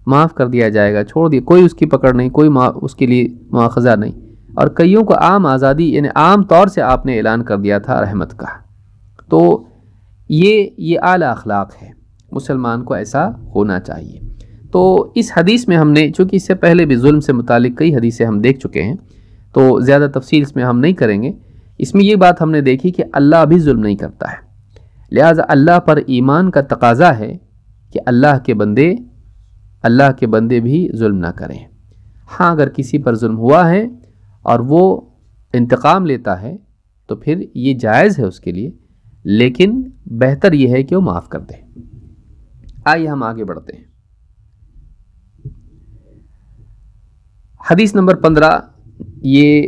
معاف کر دیا جائے گا، چھوڑ دیا، کوئی اس کی پکڑ نہیں، کوئی اس کے لیے مواخذہ نہیں، اور کئیوں کو عام آزادی، یعنی عام طور سے آپ نے اعلان کر دیا تھا رحمت کا۔ تو یہ اعلیٰ اخلاق ہے، مسلمان کو ایسا ہونا چاہیے۔ تو اس حدیث میں ہم نے، چونکہ اس سے پہلے بھی ظلم سے متعلق کئی حدیثیں ہم دیکھ چکے ہیں، تو زیادہ تفصیل اس میں ہم نہیں کریں گے۔ اس میں یہ بات ہم نے دیکھی کہ اللہ بھی ظلم نہیں کرتا ہے، لہٰذا اللہ پر ایمان کا تقاضا ہے کہ اللہ کے بندے بھی ظلم نہ کریں۔ ہاں اگر کسی پر ظلم ہوا ہے اور وہ انتقام لیتا ہے تو پھر یہ جائز ہے اس کے لیے، لیکن بہتر یہ ہے کہ وہ معاف کر دے۔ آئیے ہم آگے بڑھتے ہیں۔ حدیث نمبر 15 یہ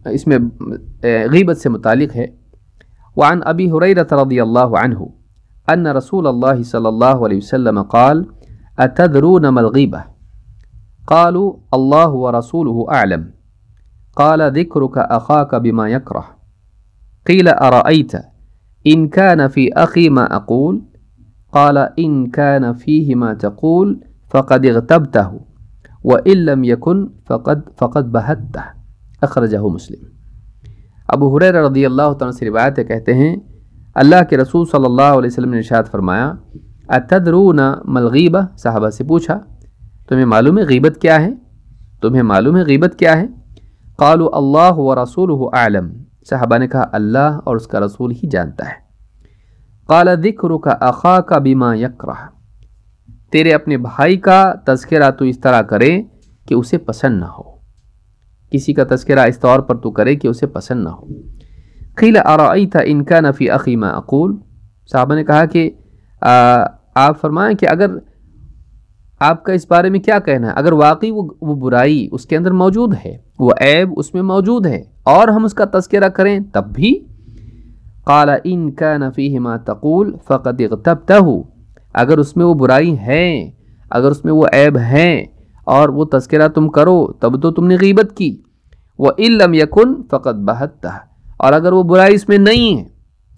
اس میں غیبت سے متعلق ہے۔ وعن ابی ہریرہ رضی اللہ عنہ ان رسول اللہ صلی اللہ علیہ وسلم قال اتدرون ما الغیبہ قالوا اللہ ورسولہ اعلم قال ذکرک اخاک بما یکرہ قیل ارأیت ان کان فی اخی ما اقول قال ان کان فیہ ما تقول فقد اغتبتہ وَإِن لَّمْ يَكُنْ فَقَدْ بَهَتَّهُ اخرجہ مسلم۔ ابو ہریرہ رضی اللہ تعالیٰ سے روایت ہے، کہتے ہیں اللہ کے رسول صلی اللہ علیہ وسلم نے ارشاد فرمایا اتدرون ما الغیبہ، صحابہ سے پوچھا تمہیں معلوم ہے غیبت کیا ہے؟ تمہیں معلوم ہے غیبت کیا ہے؟ قالوا اللہ ورسولہ اعلم، صحابہ نے کہا اللہ اور اس کا رسول ہی جانتا ہے۔ قال ذکرک اخاک بما یکرہ، تیرے اپنے بھائی کا تذکرہ تو اس طرح کرے کہ اسے پسند نہ ہو، کسی کا تذکرہ اس طور پر تو کرے کہ اسے پسند نہ ہو۔ قیل ارأیت ان کان فی اخی ما اقول، صحابہ نے کہا کہ آپ فرمائیں کہ اگر آپ کا اس بارے میں کیا کہنا ہے، اگر واقعی وہ برائی اس کے اندر موجود ہے، وہ عیب اس میں موجود ہے اور ہم اس کا تذکرہ کریں تب بھی؟ قال ان کان فیہ ما تقول فقد اغتبتہ، اگر اس میں وہ برائی ہے، اگر اس میں وہ عیب ہے اور وہ تذکرہ تم کرو تب تو تم نے غیبت کی۔ وَإِن لَّمْ يَكُنْ فَقَدْ بَهَتَّهُ، اور اگر وہ برائی اس میں نہیں ہے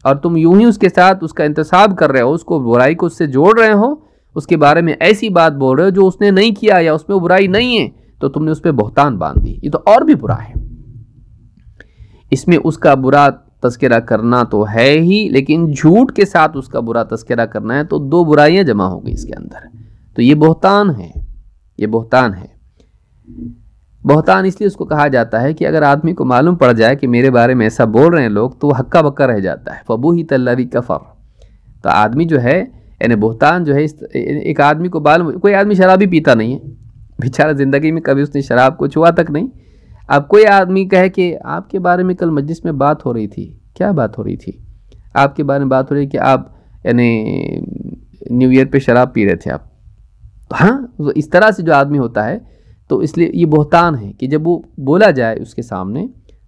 اور تم یوں ہی اس کے ساتھ اس کا انتصاب کر رہے ہو، اس کو برائی کو اس سے جوڑ رہے ہو، اس کے بارے میں ایسی بات بول رہے ہو جو اس نے نہیں کیا یا اس میں وہ برائی نہیں ہے، تو تم نے اس پہ بہتان باندھ دی، یہ تو اور بھی برا ہے۔ اس میں اس کا برا تذکرہ کرنا تو ہے ہی، لیکن جھوٹ کے ساتھ اس کا برا تذکرہ کرنا ہے، تو دو برائیاں جمع ہو گئی اس کے اندر۔ تو یہ بہتان ہے، یہ بہتان ہے۔ بہتان اس لیے اس کو کہا جاتا ہے کہ اگر آدمی کو معلوم پڑ جائے کہ میرے بارے میں ایسا بول رہے ہیں لوگ تو وہ ہکا بکا رہ جاتا ہے، فبوہت الذی کفر۔ تو آدمی جو ہے یعنی بہتان جو ہے، ایک آدمی کو کوئی آدمی شرابی پیتا نہیں ہے بیچارہ، زندگی میں کبھی اس نے شراب کو چھوا تک نہیں۔ اب کوئی آدمی کہے کہ آپ کے بارے میں کل مجلس میں بات ہو رہی تھی، کیا بات ہو رہی تھی؟ آپ کے بارے میں بات ہو رہی کہ آپ یعنی نیو ایئر پہ شراب پی رہے تھے آپ۔ تو ہاں، اس طرح سے جو آدمی ہوتا ہے تو اس لیے یہ بہتان ہے کہ جب وہ بولا جائے اس کے سامنے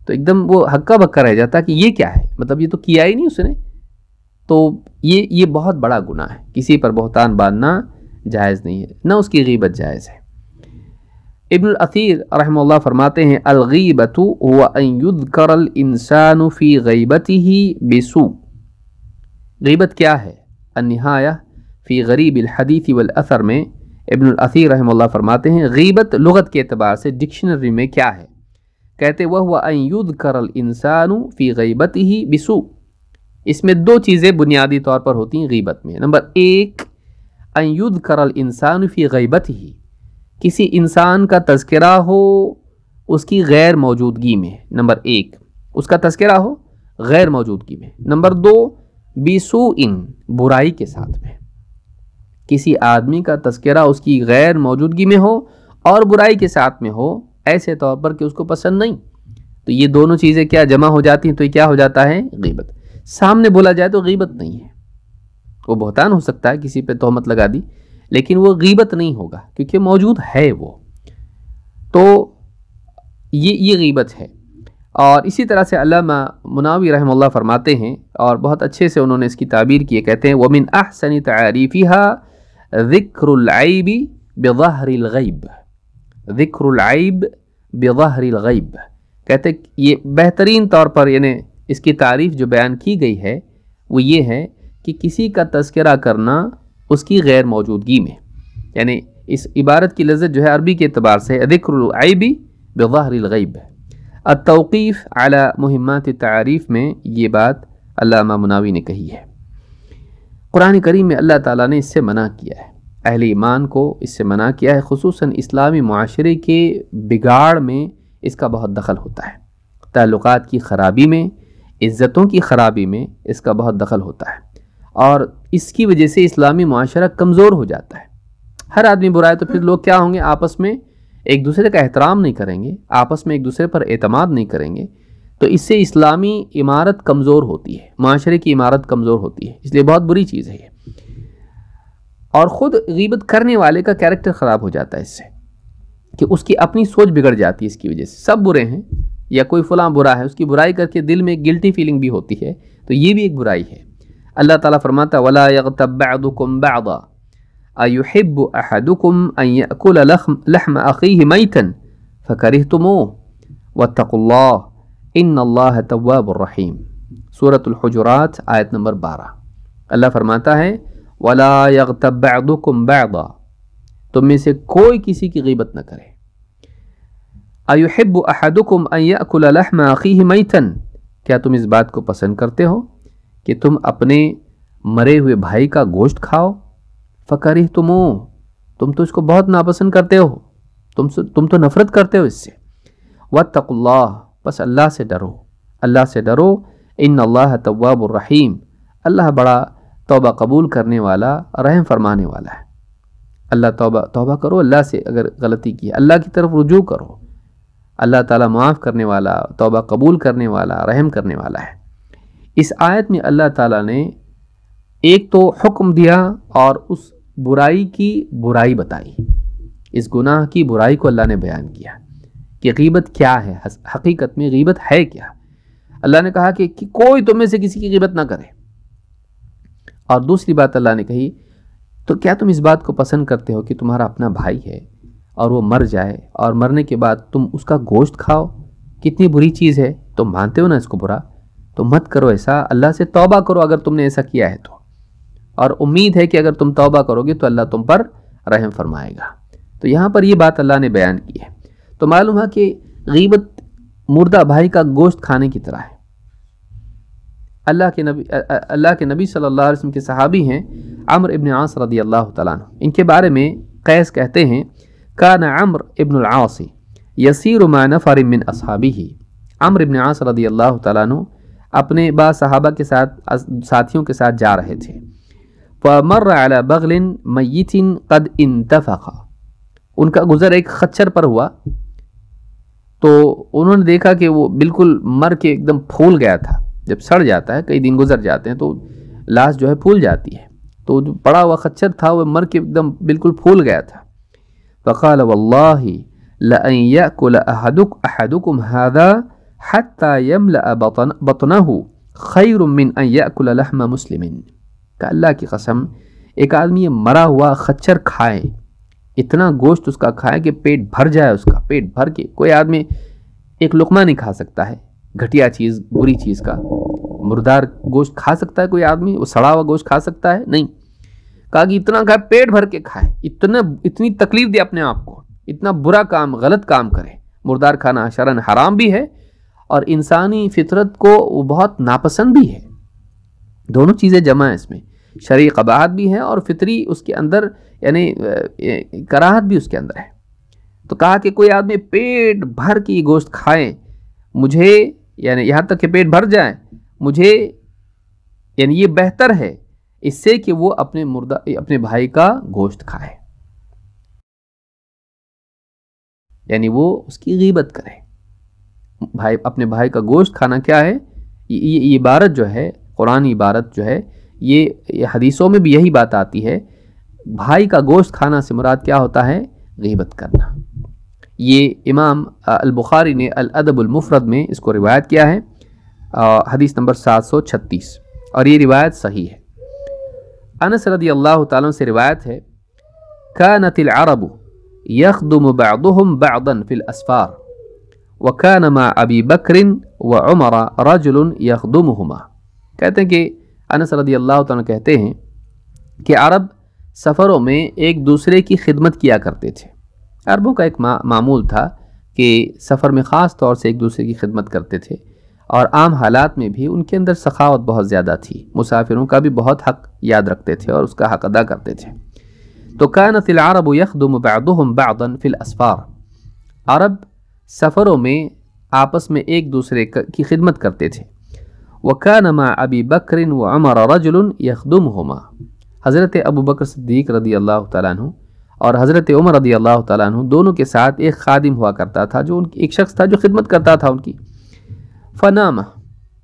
تو ایک دم وہ ہکا بکا رہ جاتا کہ یہ کیا ہے، مطلب یہ تو کیا ہی نہیں اس نے۔ تو یہ بہت بڑا گناہ ہے، کسی پر بہتان باندھنا جائز نہیں ہے، نہ اس کی غیبت جائز ہے۔ ابن الاثیر رحمہ اللہ فرماتے ہیں الغیبۃ هو ان یذکر الانسان فی غیبتہ بسوء۔ غیبت کیا ہے؟ النہایہ فی غریب الحدیث والاثر میں ابن الاثیر رحمہ اللہ فرماتے ہیں غیبت لغت کے اعتبار سے ڈکشنری میں کیا ہے؟ کہتے وَهُوَ أَن يُذْكَرَ الْإِنسَانُ فِي غَيْبَتِهِ بِسُوء۔ اس میں دو چیزیں بنیادی طور پر ہوتی ہیں غیبت میں۔ نمبر ایک، أَن يُذْكَرَ الْإِنسَانُ فِي غَيْبَتِهِ، کسی انسان کا تذکرہ ہو اس کی غیر موجودگی میں۔ نمبر ایک، اس کا تذکرہ ہو غیر موجودگی میں۔ نمبر دو، بِسُوءٍ، برائی کے ساتھ میں۔ کسی آدمی کا تذکرہ اس کی غیر موجودگی میں ہو اور برائی کے ساتھ میں ہو، ایسے طور پر کہ اس کو پسند نہیں، تو یہ دونوں چیزیں کیا جمع ہو جاتی ہیں تو یہ کیا ہو جاتا ہے؟ غیبت۔ سامنے بولا جائے تو غیبت نہیں ہے، وہ بہتان ہو سکتا ہے، کسی پہ تہمت لگا دی، لیکن وہ غیبت نہیں ہوگا کیونکہ موجود ہے وہ، تو یہ غیبت ہے۔ اور اسی طرح سے علامہ مناوی رحمہ اللہ فرماتے ہیں، اور بہت اچھے سے انہوں نے اس کی تعبیر کی ہے، کہتے ہیں وَمِنْ أَحْسَنِ تَعَارِيفِهَا ذِكْرُ الْعَيْبِ بِظَهْرِ الْغَيْبِ۔ ذکر العیب بظہر الغیب، کہتے یہ بہترین طور پر یعنی اس کی تعریف جو بیان کی گئی ہے وہ یہ ہے کہ کسی کا تذکرہ کرنا اس کی غیر موجودگی میں، یعنی اس عبارت کی لذت جو ہے عربی کے اعتبار سے ذکر العیب بظہر الغیب۔ التوقیف علی مہمات التعاریف میں یہ بات علامہ مناوی نے کہی ہے۔ قرآن کریم میں اللہ تعالیٰ نے اس سے منع کیا ہے، اہل ایمان کو اس سے منع کیا ہے، خصوصاً اسلامی معاشرے کے بگاڑ میں اس کا بہت دخل ہوتا ہے، تعلقات کی خرابی میں، عزتوں کی خرابی میں اس کا بہت دخل ہوتا ہے، اور اس کی وجہ سے اسلامی معاشرہ کمزور ہو جاتا ہے۔ ہر آدمی برا ہے تو پھر لوگ کیا ہوں گے؟ آپس میں ایک دوسرے کا احترام نہیں کریں گے، آپس میں ایک دوسرے پر اعتماد نہیں کریں گے، تو اس سے اسلامی عمارت کمزور ہوتی ہے، معاشرے کی عمارت کمزور ہوتی ہے، اس لیے بہت بری چیز ہے یہ۔ اور خود غیبت کرنے والے کا کیریکٹر خراب ہو جاتا ہے اس سے، کہ اس کی اپنی سوچ بگڑ جاتی ہے اس کی وجہ سے، سب برے ہیں یا کوئی فلاں برا ہے، اس کی برائی کر کے دل میں گلٹی فیلنگ بھی ہوتی ہے، تو یہ بھی ایک برائی ہے۔ اللہ تعالیٰ فرماتا وَلَا يَغْتَبْ بَعْضُكُمْ بَعْضًا أَيُحِبُّ أَحَدُكُمْ أَن يَأْكُلَ لَحْمَ أَخِيهِ مَيْتًا فَكَرِهْتُمُوهُ وَاتَّقُوا اللَّهَ إِنَّ اللَّهَ تَوَّابٌ رَحِيمٌ۔ سورۃ الحجرات آیت نمبر 12۔ اللہ فرماتا ہے وَلَا يَغْتَبْ بَعْضُكُمْ بَعْضًا، تم میں سے کوئی کسی کی غیبت نہ کرے۔ أَيُحِبُّ أَحَدُكُمْ أَن يَأْكُلَ لَحْمَ أَخِيهِ مَيْتًا، کیا تم اس بات کو پسند کرتے ہو کہ تم اپنے مرے ہوئے بھائی کا گوشت کھاؤ؟ فَكَرِهْتُمُوهُ، تم تو اس کو بہت ناپسند کرتے ہو، تم تو نفرت کرتے ہو اس سے۔ وَاتَّقُوا اللَّهَ، بس اللہ سے ڈرو، اللہ سے ڈرو۔ إِنَّ اللَّهَ تَوَّابٌ رَحِيمٌ، اللہ بڑا توبہ قبول کرنے والا، رحم فرمانے والا ہے۔ اللہ توبہ کرو، اللہ سے اگر غلطی کی ہے اللہ کی طرف رجوع کرو، اللہ تعالیٰ معاف کرنے والا، توبہ قبول کرنے والا، رحم کرنے والا ہے۔ اس آیت میں اللہ تعالیٰ نے ایک تو حکم دیا اور اس برائی کی برائی بتائی، اس گناہ کی برائی کو اللہ نے بیان کیا کہ غیبت کیا ہے، حقیقت میں غیبت ہے کیا۔ اللہ نے کہا کہ کوئی تم میں سے کسی کی غیبت نہ کرے، اور دوسری بات اللہ نے کہی تو کیا تم اس بات کو پسند کرتے ہو کہ تمہارا اپنا بھائی ہے اور وہ مر جائے اور مرنے کے بعد تم اس کا گوشت کھاؤ؟ کتنی بری چیز ہے، تم مانتے ہو نا اس کو برا، تو مت کرو ایسا، اللہ سے توبہ کرو اگر تم نے ایسا کیا ہے تو، اور امید ہے کہ اگر تم توبہ کرو گے تو اللہ تم پر رحم فرمائے گا۔ تو یہاں پر یہ بات اللہ نے بیان کی ہے، تو معلوم ہے کہ غیبت مردہ بھائی کا گوشت کھانے کی طرح ہے۔ اللہ کے نبی صلی اللہ علیہ وسلم کے صحابی ہیں عمر ابن عاص رضی اللہ تعالیٰ عنہ، ان کے بارے میں قیس کہتے ہیں کان عمر ابن العاص یسیر مع نفر من اصحابہ، عمر ابن عاص رضی اللہ تعالیٰ عنہ اپنے بعض صحابہ کے ساتھ ساتھیوں کے ساتھ جا رہے تھے، فمر علی بغل میت قد انتفخ، ان کا گزر ایک خچر پر ہوا تو انہوں نے دیکھا کہ وہ بالکل مر کے ایک دم پھول گیا تھا، جب سڑ جاتا ہے کئی دن گزر جاتے ہیں تو لاش جو ہے پھول جاتی ہے، تو جو پڑا ہوا خچر تھا وہ مر کے ایک دم بالکل پھول گیا تھا۔ فقال واللہ لأن یأکل احدکم هذا حتی یملأ بطنہ خیر من ان یأکل لحم مسلم، کہ اللہ کی قسم ایک آدمی یہ مرا ہوا خچر کھائے، اتنا گوشت اس کا کھائے کہ پیٹ بھر جائے، اس کا پیٹ بھر کے، کوئی آدمی ایک لقمہ نہیں کھا سکتا ہے گھٹیا چیز بری چیز کا، مردار گوشت کھا سکتا ہے کوئی آدمی، وہ سڑا ہوا گوشت کھا سکتا ہے؟ نہیں، کہا کہ اتنا کھائے پیٹ بھر کے کھائے، اتنی تکلیف دے اپنے آپ کو، اتنا برا کام غلط کام کرے۔ مردار کھانا شرعاً حرام بھی ہے اور انسانی فطرت کو وہ بہت ناپسند بھی ہے، دونوں چیزیں جمع ہیں اس میں، شرعی قباحت بھی ہے اور فطری اس کے اندر یعنی کراہت بھی اس کے اندر ہے۔ تو کہا کہ کوئی آدمی پیٹ بھر کے گوشت کھائے، مجھے یعنی یہاں تک کہ پیٹ بھر جائے، مجھے یعنی یہ بہتر ہے اس سے کہ وہ اپنے بھائی کا گوشت کھائے، یعنی وہ اس کی غیبت کرے۔ اپنے بھائی کا گوشت کھانا کیا ہے؟ یہ عبارت جو ہے، قرآنی عبارت جو ہے، یہ حدیثوں میں بھی یہی بات آتی ہے، بھائی کا گوشت کھانا سے مراد کیا ہوتا ہے؟ غیبت کرنا۔ یہ امام البخاری نے الادب المفرد میں اس کو روایت کیا ہے، حدیث نمبر 736، اور یہ روایت صحیح ہے۔ انس رضی اللہ تعالیٰ سے روایت ہے كانت العرب يخدم بعضهم بعضا في الاسفار وكان مع ابی بکر وعمر رجل يخدمهما، کہتے ہیں کہ انس رضی اللہ تعالیٰ کہتے ہیں کہ عرب سفروں میں ایک دوسرے کی خدمت کیا کرتے تھے۔ عربوں کا ایک معمول تھا کہ سفر میں خاص طور سے ایک دوسرے کی خدمت کرتے تھے، اور عام حالات میں بھی ان کے اندر سخاوت بہت زیادہ تھی، مسافروں کا بھی بہت حق یاد رکھتے تھے اور اس کا حق ادا کرتے تھے۔ تو كانت العرب يخدم بعضهم بعضا في الاسفار، عرب سفروں میں آپس میں ایک دوسرے کی خدمت کرتے تھے۔ وكان مع ابی بکر وعمر رجل يخدمهما، حضرت ابو بکر صدیق رضی اللہ تعالیٰ عنہ اور حضرت عمر رضی اللہ تعالیٰ عنہ دونوں کے ساتھ ایک خادم ہوا کرتا تھا، جو ایک شخص تھا جو خدمت کرتا تھا ان کی۔ فنام،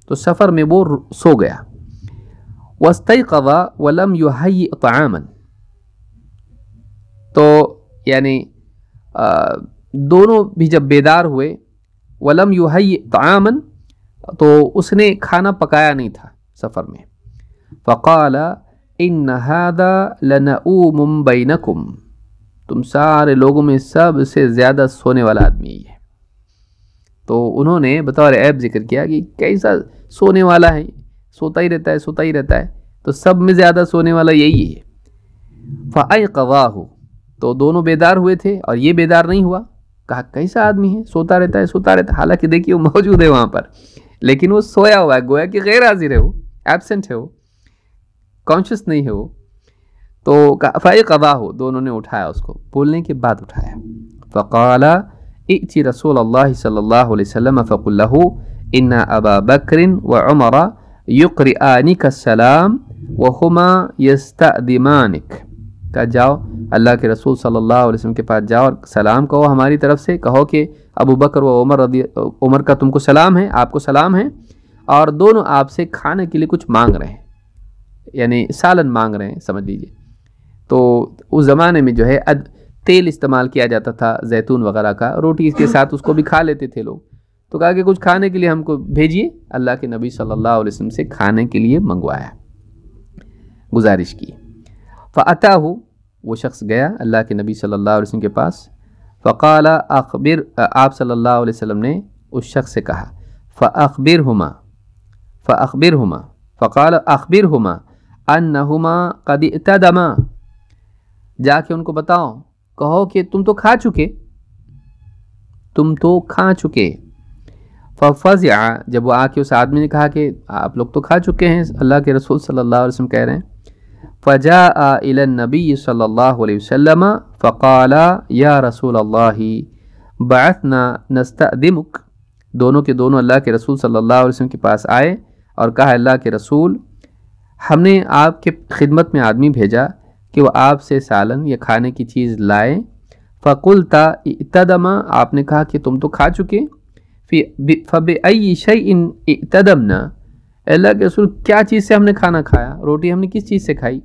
تو سفر میں وہ سو گیا۔ واستيقظ ولم يهيئ طعاما، تو یعنی دونوں بھی جب بیدار ہوئے، ولم يهيئ طعاما، تو اس نے کھانا پکایا نہیں تھا سفر میں۔ فقال ان هذا لنؤوم بینکم، تم سارے لوگوں میں سب سے زیادہ سونے والا آدمی ہے۔ تو انہوں نے بطور عیب ذکر کیا کہ کیسا سونے والا ہے، سوتا ہی رہتا ہے سوتا ہی رہتا ہے، تو سب میں زیادہ سونے والا یہی ہے۔ فأيقظاه، تو دونوں بیدار ہوئے تھے اور یہ بیدار نہیں ہوا، کہا کیسا آدمی ہے، سوتا رہتا ہے سوتا رہتا ہے، حالانکہ دیکھیے وہ موجود ہے وہاں پر، لیکن وہ سویا ہوا ہے، گویا کہ غیر حاضر ہے، وہ ایبسنٹ ہے، وہ کانشیس نہیں ہے وہ۔ تو فأيقظاه، دونوں نے اٹھایا اس کو، بولنے کے بعد اٹھایا۔ فقال ائتی رسول اللہ صلی اللہ علیہ وسلم فقل له ان ابا بکر وعمر یقرئانک السلام وہما یستأذمانک، کہ جاؤ اللہ کے رسول صلی اللہ علیہ وسلم کے پاس جاؤ اور سلام کہو ہماری طرف سے، کہو کہ ابو بکر و عمر کا تم کو سلام ہے، آپ کو سلام ہے، اور دونوں آپ سے کھانے کے لیے کچھ مانگ رہے ہیں، یعنی سالن مانگ رہے ہیں سمجھ لیجئے۔ تو اس زمانے میں جو ہے تیل استعمال کیا جاتا تھا زیتون وغیرہ کا، روٹی اس کے ساتھ اس کو بھی کھا لیتے تھے لوگ، تو کہا کہ کچھ کھانے کے لیے ہم کو بھیجیے، اللہ کے نبی صلی اللہ علیہ وسلم سے کھانے کے لیے منگوایا، گزارش کی۔ فأتاہ، وہ شخص گیا اللہ کے نبی صلی اللہ علیہ وسلم کے پاس، فقال اخبر، آپ صلی اللہ علیہ وسلم نے اس شخص سے کہا فأخبرہما فقال اخبرہما انہما قد اعتدما، جا کے ان کو بتاؤ، کہو کہ تم تو کھا چکے۔ ففزع، جب وہ آ کے اس آدمی نے کہا کہ آپ لوگ تو کھا چکے ہیں، اللہ کے رسول صلی اللہ علیہ وسلم کہہ رہے ہیں، فجاء الى النبی صلی اللہ علیہ وسلم فقال یا رسول اللہ بعثنا نستأذمک، دونوں کے دونوں اللہ کے رسول صلی اللہ علیہ وسلم کے پاس آئے اور کہا اللہ کے رسول ہم نے آپ کے خدمت میں آدمی بھیجا کہ وہ آپ سے سالن یا کھانے کی چیز لائے، فقلت ائتدم، آپ نے کہا کہ تم تو کھا چکے، فبأي شيء ائتدمنا، اللہ کے رسول کیا چیز سے ہم نے کھانا کھایا، روٹی ہم نے کس چیز سے کھائی؟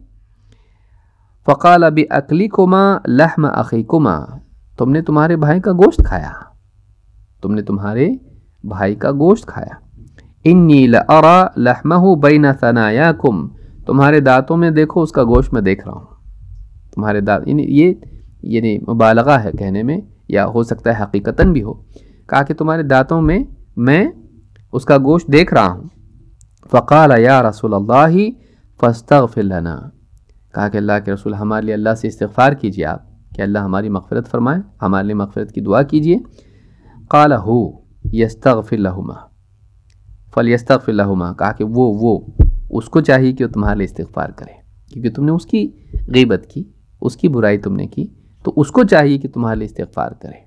فقال بأکلکما لحم اخیکما، تم نے تمہارے بھائی کا گوشت کھایا، تم نے تمہارے بھائی کا گوشت کھایا، انی لأرى لحمہ بین ثنایاکم، تمہارے دانتوں میں دیکھو اس کا گوشت میں دیکھ رہا ہوں، تمہارے دانت، یعنی مبالغہ ہے کہنے میں، یا ہو سکتا ہے حقیقتاً بھی ہو، کہا کہ تمہارے دانتوں میں میں اس کا گوشت دیکھ رہا ہوں۔ فقال یا رسول اللہ فاستغفر لنا، کہا کہ اللہ کے رسول ہمارے لیے اللہ سے استغفار کیجیے آپ، کہ اللہ ہماری مغفرت فرمائے، ہمارے لیے مغفرت کی دعا کیجیے۔ قال ہو یستغفر لہما فلیستغفر لہما، کہا کہ وہ اس کو چاہیے کہ وہ تمہارے لیے استغفار کرے، کیونکہ تم نے اس کی غیبت کی، اس کی برائی تم نے کی، تو اس کو چاہیے کہ تمہارے لیے استغفار کرے۔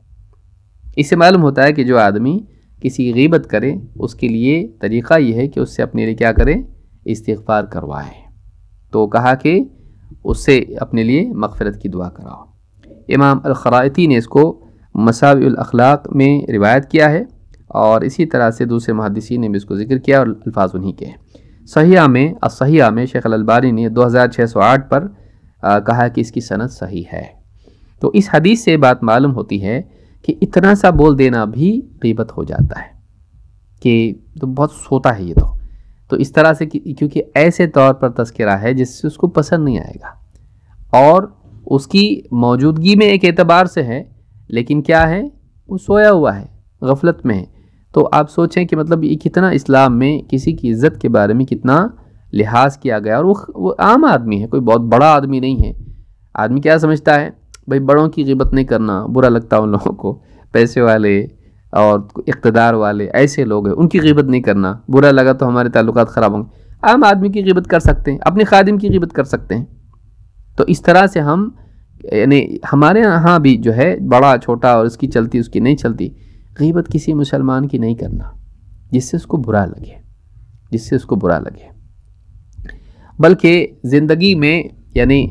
اس سے معلوم ہوتا ہے کہ جو آدمی کسی کی غیبت کرے اس کے لیے طریقہ یہ ہے کہ اس سے اپنے لیے کیا کرے، استغفار کروائے، تو کہا کہ اس سے اپنے لیے مغفرت کی دعا کراؤ۔ امام الخرائطی نے اس کو مساوی الاخلاق میں روایت کیا ہے، اور اسی طرح سے دوسرے محدثین نے بھی اس کو ذکر کیا اور الفاظ انہی کے ہیں۔ الصحیحہ میں شیخ الالبانی نے 2608 پر کہا کہ اس کی سند صحیح ہے۔ تو اس حدیث سے بات معلوم ہوتی ہے کہ اتنا سا بول دینا بھی غیبت ہو جاتا ہے، کہ تو بہت سوتا ہے یہ تو اس طرح سے، کیونکہ ایسے طور پر تذکرہ ہے جس سے اس کو پسند نہیں آئے گا، اور اس کی موجودگی میں ایک اعتبار سے ہے، لیکن کیا ہے، وہ سویا ہوا ہے، غفلت میں ہے۔ تو آپ سوچیں کہ مطلب یہ کتنا اسلام میں کسی کی عزت کے بارے میں کتنا لحاظ کیا گیا، اور وہ عام آدمی ہے، کوئی بہت بڑا آدمی نہیں ہے۔ آدمی کیا سمجھتا ہے، بھئی بڑوں کی غیبت نہیں کرنا، برا لگتا ہے ان لوگوں کو، پیسے والے اور اقتدار والے ایسے لوگ ہیں، ان کی غیبت نہیں کرنا، برا لگا تو ہمارے تعلقات خراب ہوں گے۔ عام آدمی کی غیبت کر سکتے ہیں، اپنے خادم کی غیبت کر سکتے ہیں۔ تو اس طرح سے ہم، یعنی ہمارے ہاں بھی جو ہے بڑا چھوٹا اور اس کی چلتی اس کی نہیں چلتی، غیبت کسی مسلمان کی نہیں کرنا جس سے اس کو برا لگے، بلکہ زندگی میں یعنی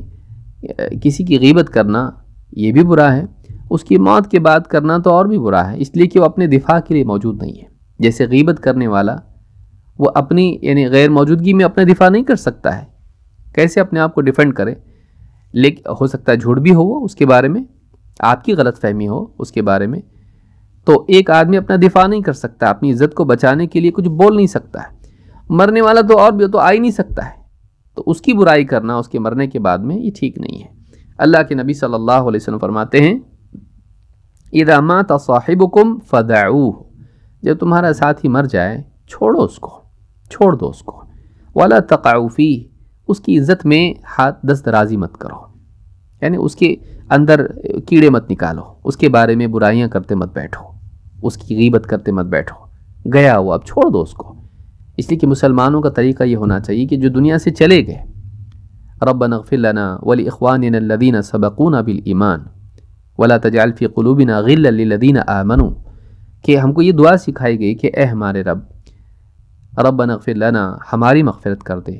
کسی کی غیبت کرنا یہ بھی برا ہے، اس کی موت کے بعد کرنا تو اور بھی برا ہے، اس لیے کہ وہ اپنے دفاع کے لیے موجود نہیں ہے۔ جیسے غیبت کرنے والا وہ اپنی یعنی غیر موجودگی میں اپنا دفاع نہیں کر سکتا ہے، کیسے اپنے آپ کو ڈیفینڈ کرے؟ لیکن ہو سکتا ہے جھوٹ بھی ہو اس کے بارے میں، آپ کی غلط فہمی ہو اس کے بارے میں، تو ایک آدمی اپنا دفاع نہیں کر سکتا، اپنی عزت کو بچانے کے لیے کچھ بول نہیں سکتا ہے۔ مرنے والا تو اور بھی تو آ ہی نہیں سکتا ہے، تو اس کی برائی کرنا اس کے مرنے کے بعد میں یہ ٹھیک نہیں ہے۔ اللہ کے نبی صلی اللہ علیہ وسلم فرماتے ہیں اذا مات صاحبکم فدعوہ، جب تمہارا ساتھی مر جائے چھوڑ دو اس کو، ولا تقعوا فیہ، اس کی عزت میں ہاتھ دست درازی مت کرو، یعنی اس کے اندر کیڑے مت نکالو، اس کے بارے میں برائیاں کرتے مت بیٹھو، اس کی غیبت کرتے مت بیٹھو، گیا وہ اب چھوڑ دو اس کو۔ اس لیے کہ مسلمانوں کا طریقہ یہ ہونا چاہیے کہ جو دنیا سے چلے گئے، ربنا اغفر لنا ولاخواننا الذین سبقونا بالایمان ولا تجعل فی قلوبنا غلا للذین آمنوا، کہ ہم کو یہ دعا سکھائی گئی کہ اے ہمارے رب، ربنا اغفر لنا، ہماری مغفرت کر دے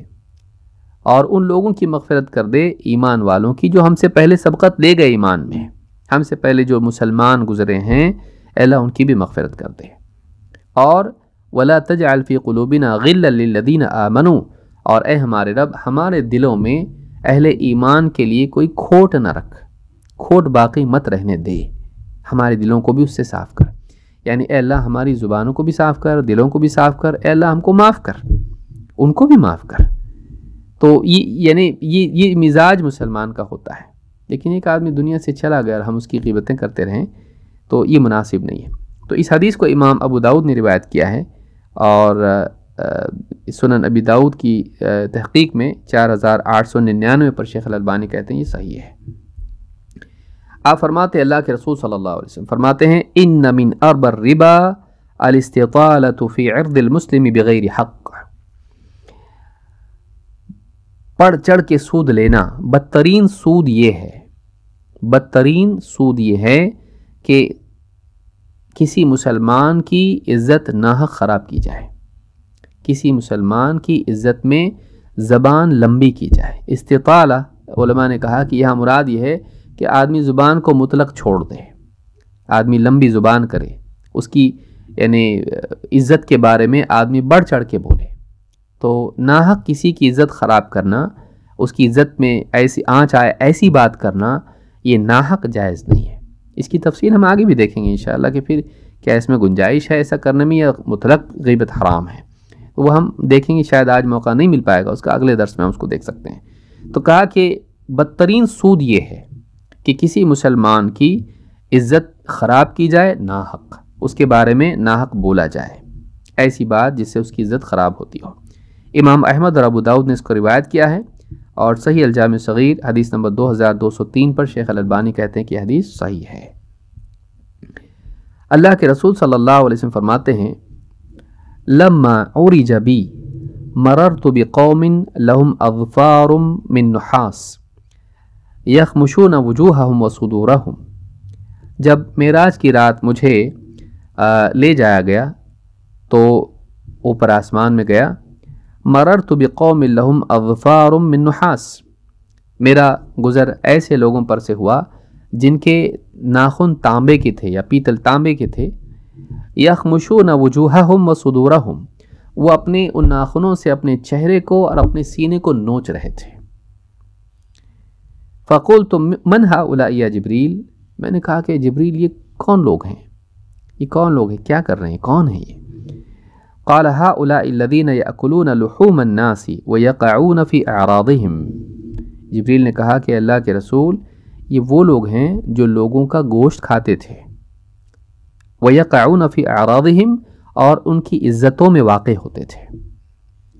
اور ان لوگوں کی مغفرت کر دے ایمان والوں کی جو ہم سے پہلے سبقت لے گئے ایمان میں، ہم سے پہلے جو مسلمان گزرے ہیں، اللہ ان کی بھی مغفرت کر دے، اور ولا تجعل فی قلوبنا غلا للذین آمنوا، اور اے ہمارے رب ہمارے دلوں میں اہل ایمان کے لیے کوئی کھوٹ نہ رکھ، کھوٹ باقی مت رہنے دے، ہمارے دلوں کو بھی اس سے صاف کر، یعنی اے اللہ ہماری زبانوں کو بھی صاف کر، دلوں کو بھی صاف کر، اے اللہ ہم کو معاف کر، ان کو بھی معاف کر۔ تو یہ مزاج مسلمان کا ہوتا ہے، لیکن ایک آدمی دنیا سے چلا گیا اور ہم اس کی غیبتیں کرتے رہیں تو یہ مناسب نہیں ہے۔ تو اس حدیث کو امام ابو داؤد نے روایت کیا ہے، اور سنن ابی داؤد کی تحقیق میں 4899 پر شیخ الالبانی کہتے ہیں یہ صحیح ہے۔ آپ فرماتے ہیں، اللہ کے رسول صلی اللہ علیہ وسلم فرماتے ہیں ان من ارب الربا الاستطالة فی عرض المسلم بغیر حق، بڑھ چڑھ کے سود لینا، بدترین سود یہ ہے، بدترین سود یہ ہے کہ کسی مسلمان کی عزت ناحق خراب کی جائے، کسی مسلمان کی عزت میں زبان لمبی کی جائے۔ استطالہ علماء نے کہا کہ یہاں مراد یہ ہے کہ آدمی زبان کو مطلق چھوڑ دے، آدمی لمبی زبان کرے، اس کی یعنی عزت کے بارے میں آدمی بڑھ چڑھ کے بولے۔ تو ناحق کسی کی عزت خراب کرنا، اس کی عزت میں ایسی آنچ آئے ایسی بات کرنا، یہ ناحق جائز نہیں ہے۔ اس کی تفصیل ہم آگے بھی دیکھیں گے انشاءاللہ کہ پھر کیا اس میں گنجائش ہے ایسا کرنے میں یا مطلق غیبت حرام ہے، وہ ہم دیکھیں گے، شاید آج موقع نہیں مل پائے گا اس کا، اگلے درس میں ہم اس کو دیکھ سکتے ہیں۔ تو کہا کہ بدترین سود یہ ہے کہ کسی مسلمان کی عزت خراب کی جائے ناحق، اس کے بارے میں ناحق بولا جائے، ایسی بات جس سے اس کی عزت خراب ہوتی ہو۔ امام احمد اور ابو داؤد نے اس کو روایت کیا ہے، اور صحیح الجامع صغیر حدیث نمبر 2203 پر شیخ الالبانی کہتے ہیں کہ حدیث صحیح ہے۔ اللہ کے رسول صلی اللہ علیہ وسلم فرماتے ہیں لما عرج بی مررت بقوم لهم اظفار من نحاس یخمشون وجوہہم وصدورہم، جب معراج کی رات مجھے لے جایا گیا تو اوپر آسمان میں گیا، مررت بقوم لهم اظفار من نحاس، میرا گزر ایسے لوگوں پر سے ہوا جن کے ناخن تانبے کے تھے یا پیتل تانبے کے تھے، یخمشون وجوہہم وصدورہم، وہ اپنے ان ناخنوں سے اپنے چہرے کو اور اپنے سینے کو نوچ رہے تھے۔ فقلت من ہؤلاء یا جبریل، میں نے کہا کہ جبریل یہ کون لوگ ہیں، یہ کون لوگ ہیں، کیا کر رہے ہیں، کون ہیں یہ؟ قال هؤلاء الذين يأكلون لحوم الناس ويقعون في اعراضهم، جبریل نے کہا کہ اللہ کے رسول یہ وہ لوگ ہیں جو لوگوں کا گوشت کھاتے تھے، ويقعون في اعراضهم، اور ان کی عزتوں میں واقع ہوتے تھے،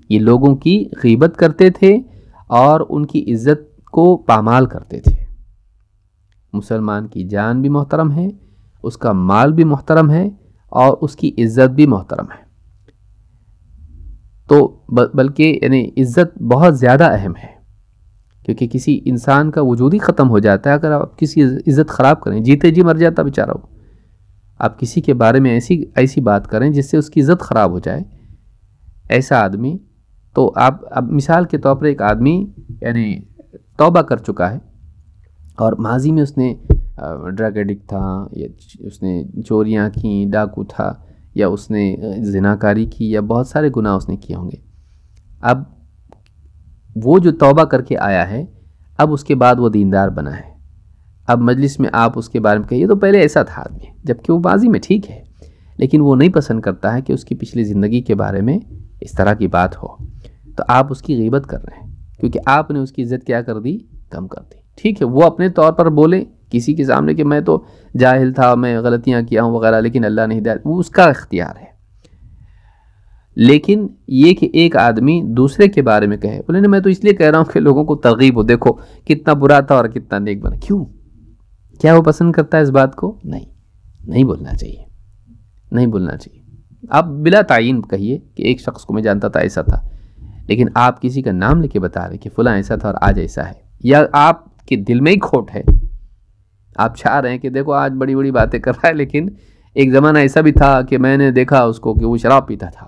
یہ لوگوں کی غیبت کرتے تھے اور ان کی عزت کو پامال کرتے تھے۔ مسلمان کی جان بھی محترم ہے، اس کا مال بھی محترم ہے، اور اس کی عزت بھی محترم ہے، تو بلکہ یعنی عزت بہت زیادہ اہم ہے، کیونکہ کسی انسان کا وجود ہی ختم ہو جاتا ہے اگر آپ کسی عزت خراب کریں، جیتے جی مر جاتا بیچارہ وہ، آپ کسی کے بارے میں ایسی بات کریں جس سے اس کی عزت خراب ہو جائے، ایسا آدمی، تو آپ اب مثال کے طور پر ایک آدمی یعنی توبہ کر چکا ہے اور ماضی میں اس نے ڈرگ ایڈکٹ تھا، یا اس نے چوریاں کیں، ڈاکو تھا، یا اس نے زناکاری کی، یا بہت سارے گناہ اس نے کیے ہوں گے، اب وہ جو توبہ کر کے آیا ہے اب اس کے بعد وہ دیندار بنا ہے، اب مجلس میں آپ اس کے بارے میں کہیے تو پہلے ایسا تھا آدمی، جبکہ وہ ماضی میں ٹھیک ہے، لیکن وہ نہیں پسند کرتا ہے کہ اس کی پچھلی زندگی کے بارے میں اس طرح کی بات ہو، تو آپ اس کی غیبت کر رہے ہیں، کیونکہ آپ نے اس کی عزت کیا کر دی، کم کر دی۔ ٹھیک ہے وہ اپنے طور پر بولے کسی کے سامنے کہ میں تو جاہل تھا، میں غلطیاں کیا ہوں وغیرہ، لیکن اللہ نے ہدایت، وہ اس کا اختیار ہے، لیکن یہ کہ ایک آدمی دوسرے کے بارے میں کہے، بولے میں تو اس لیے کہہ رہا ہوں کہ لوگوں کو ترغیب ہو، دیکھو کتنا برا تھا اور کتنا نیک بنا، کیوں، کیا وہ پسند کرتا ہے اس بات کو؟ نہیں بولنا چاہیے، نہیں بولنا چاہیے۔ آپ بلا تعین کہیے کہ ایک شخص کو میں جانتا تھا ایسا تھا، لیکن آپ کسی کا نام لے کے بتا رہے کہ فلاں ایسا تھا اور آج ایسا ہے، یا آپ کے دل میں ہی کھوٹ ہے، آپ چاہ رہے ہیں کہ دیکھو آج بڑی بڑی باتیں کر رہا ہے، لیکن ایک زمانہ ایسا بھی تھا کہ میں نے دیکھا اس کو کہ وہ شراب پیتا تھا۔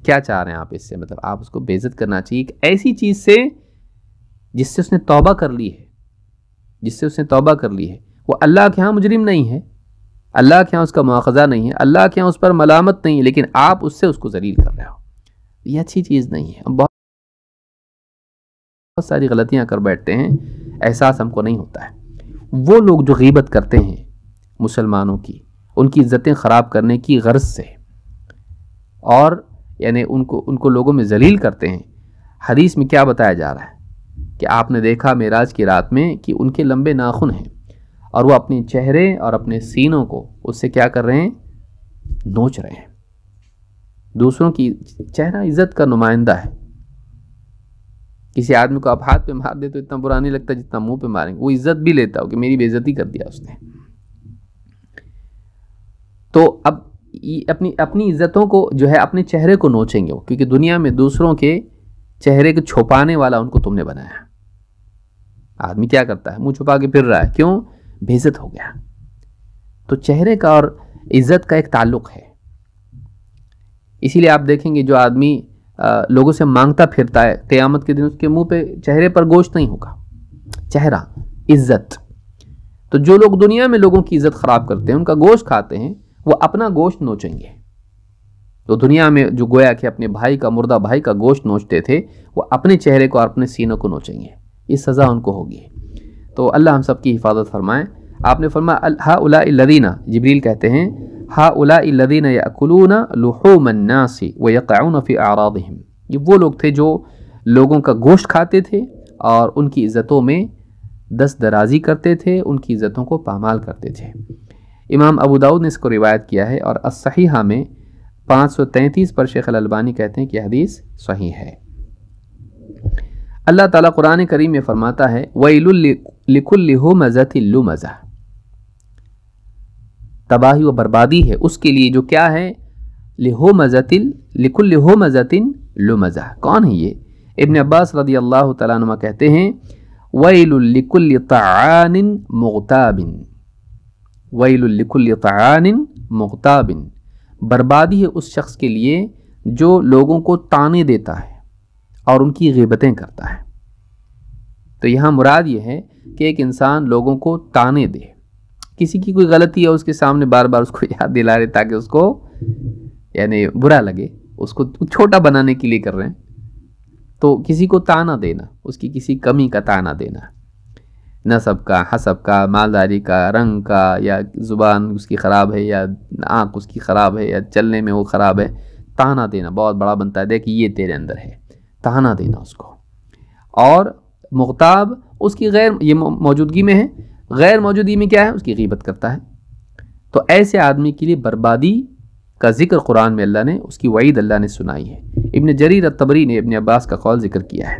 کیا چاہ رہے ہیں آپ اس سے؟ مطلب آپ اس کو بے عزت کرنا چاہیے کہ ایسی چیز سے جس سے اس نے توبہ کر لی ہے، جس سے اس نے توبہ کر لی ہے، وہ اللہ کے ہاں مجرم نہیں ہے، اللہ کے ہاں اس کا مواخذہ نہیں ہے، اللہ کے ہاں اس پر ملامت نہیں ہے، لیکن آپ اس سے اس کو ذلیل کر رہے ہو، یہ اچھی چیز نہیں ہے۔ بہت ساری غلطیاں کر بیٹھتے ہیں، احساس ہم کو نہیں ہوتا ہے۔ وہ لوگ جو غیبت کرتے ہیں مسلمانوں کی، ان کی عزتیں خراب کرنے کی غرض سے، اور یعنی ان کو لوگوں میں ذلیل کرتے ہیں، حدیث میں کیا بتایا جا رہا ہے کہ آپ نے دیکھا معراج کی رات میں کہ ان کے لمبے ناخن ہیں اور وہ اپنے چہرے اور اپنے سینوں کو اس سے کیا کر رہے ہیں، نوچ رہے ہیں۔ دوسروں کی چہرہ عزت کا نمائندہ ہے، کسی آدمی کو آپ ہاتھ پہ مار دے تو اتنا برا نہیں لگتا جتنا منہ پہ ماریں گے، وہ عزت بھی لیتا ہو کہ میری بے عزتی کر دیا اس نے۔ تو اب اپنی عزتوں کو جو ہے اپنے چہرے کو نوچیں گے وہ، کیونکہ دنیا میں دوسروں کے چہرے کو چھپانے والا ان کو تم نے بنایا۔ آدمی کیا کرتا ہے؟ منہ چھپا کے پھر رہا ہے، کیوں؟ بے عزت ہو گیا۔ تو چہرے کا اور عزت کا ایک تعلق ہے، اسی لیے آپ دیکھیں گے جو آدمی لوگوں سے مانگتا پھرتا ہے، قیامت کے دن اس کے منہ پہ، چہرے پر گوشت نہیں ہوگا۔ چہرہ، عزت۔ تو جو لوگ دنیا میں لوگوں کی عزت خراب کرتے ہیں، ان کا گوشت کھاتے ہیں، وہ اپنا گوشت نوچیں گے۔ تو دنیا میں جو گویا کہ اپنے بھائی کا، مردہ بھائی کا گوشت نوچتے تھے، وہ اپنے چہرے کو اور اپنے سینوں کو نوچیں گے، یہ سزا ان کو ہوگی۔ تو اللہ ہم سب کی حفاظت فرمائے۔ آپ نے فرمایا ہؤلاء الذین، جبریل کہتے ہیں ہؤلاء الذین یأکلون لحوم الناس ویقعون فی اعراضہم، یہ وہ لوگ تھے جو لوگوں کا گوشت کھاتے تھے اور ان کی عزتوں میں دست درازی کرتے تھے، ان کی عزتوں کو پامال کرتے تھے۔ امام ابو داؤد نے اس کو روایت کیا ہے، اور الصحیحہ میں 533 پر شیخ الالبانی کہتے ہیں کہ حدیث صحیح ہے۔ اللہ تعالیٰ قرآن کریم میں فرماتا ہے وَيْلٌ لِكُلِّ ہُمَزَةٍ لُمَزَةٍ، تباہی و بربادی ہے اس کے لیے جو کیا ہے؟ لِكُلِّ ہُمَزَةٍ لُمَزَةٍ۔ کون ہے یہ؟ ابن عباس رضی اللہ تعالیٰ عنہ کہتے ہیں وَيْلٌ لِكُلِّ طَعَانٍ مُغْتَابٍ، وَيْلٌ لِكُلِّ طَعَانٍ مُغْتَابٍ، بربادی ہے اس شخص کے لیے جو لوگوں کو طعنے دیتا ہے اور ان کی غیبتیں کرتا ہے۔ تو یہاں مراد یہ ہے کہ ایک انسان لوگوں کو طعنے دے، کسی کی کوئی غلطی ہے اس کے سامنے بار بار اس کو یاد دلا رہے تاکہ اس کو یعنی برا لگے، اس کو چھوٹا بنانے کے لیے کر رہے ہیں۔ تو کسی کو طعنہ دینا، اس کی کسی کمی کا طعنہ دینا، نسب کا، حسب کا، مالداری کا، رنگ کا، یا زبان اس کی خراب ہے، یا آنکھ اس کی خراب ہے، یا چلنے میں وہ خراب ہے، طعنہ دینا بہت بڑا بنتا ہے، دیکھ یہ تیرے اندر ہے، طعنہ دینا اس کو۔ اور مغتاب اس کی غیر، یہ موجودگی میں ہے، غیر موجودگی میں کیا ہے؟ اس کی غیبت کرتا ہے۔ تو ایسے آدمی کے لیے بربادی کا ذکر قرآن میں اللہ نے، اس کی وعید اللہ نے سنائی ہے۔ ابن جریر الطبری نے ابن عباس کا قول ذکر کیا ہے۔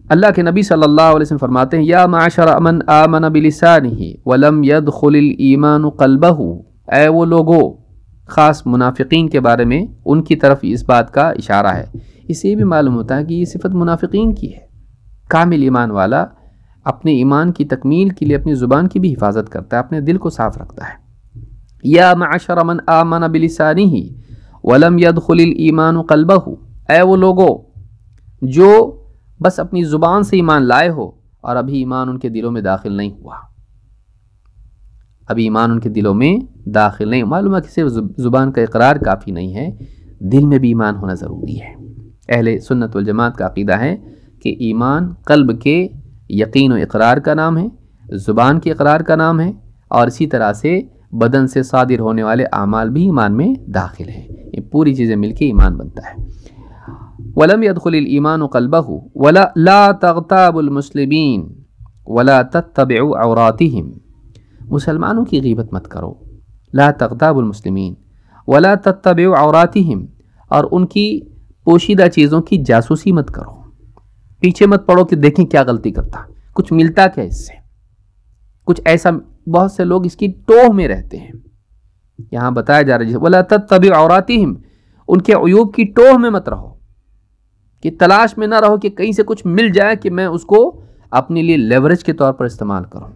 اللہ کے نبی صلی اللہ علیہ وسلم فرماتے ہیں یا معاشر من آمن بلسانہ ولم يدخل الایمان قلبہ، اے وہ لوگوں، خاص منافقین کے بارے میں ان کی طرف اس بات کا اشارہ ہے۔ اس سے یہ بھی معلوم ہوتا ہے کہ یہ صفت منافقین کی ہے۔ کامل ایمان والا اپنے ایمان کی تکمیل کے لیے اپنی زبان کی بھی حفاظت کرتا ہے، اپنے دل کو صاف رکھتا ہے۔ یا معاشر من آمن بلسانہ ولم يدخل الایمان قلبہ، اے وہ لوگوں جو بس اپنی زبان سے ایمان لائے ہو اور ابھی ایمان ان کے دلوں میں داخل نہیں ہوا، ابھی ایمان ان کے دلوں میں داخل نہیں، معلوم ہے کہ صرف زبان کا اقرار کافی نہیں ہے، دل میں بھی ایمان ہونا ضروری ہے۔ اہل سنت والجماعت کا عقیدہ ہے کہ ایمان قلب کے یقین و اقرار کا نام ہے، زبان کے اقرار کا نام ہے، اور اسی طرح سے بدن سے صادر ہونے والے اعمال بھی ایمان میں داخل ہیں۔ یہ پوری چیزیں مل کے ایمان بنتا ہے۔ وَلَمْ يَدْخُلِ الْإِيمَانُ قَلْبَهُ وَلَا لَا تَغْتَابُ الْمُسْلِمِينَ وَلَا تَتَّبِعُوا عَوْرَاتِهِمْ، مسلمانوں کی غیبت مت کرو، لا تغتاب المسلمین ولا تتبعوا عوراتہم، اور ان کی پوشیدہ چیزوں کی جاسوسی مت کرو، پیچھے مت پڑو کہ دیکھیں کیا غلطی کرتا، کچھ ملتا کیا اس سے، کچھ ایسا، بہت سے لوگ اس کی ٹوہ میں رہتے ہیں۔ یہاں بتایا جا رہا ہے ولا تتبعوا عوراتہم، ان کے عیوب کی ٹوہ میں مت رہو، کہ تلاش میں نہ رہو کہ کہیں سے کچھ مل جائے کہ میں اس کو اپنے لیے لیوریج کے طور پر استعمال کروں،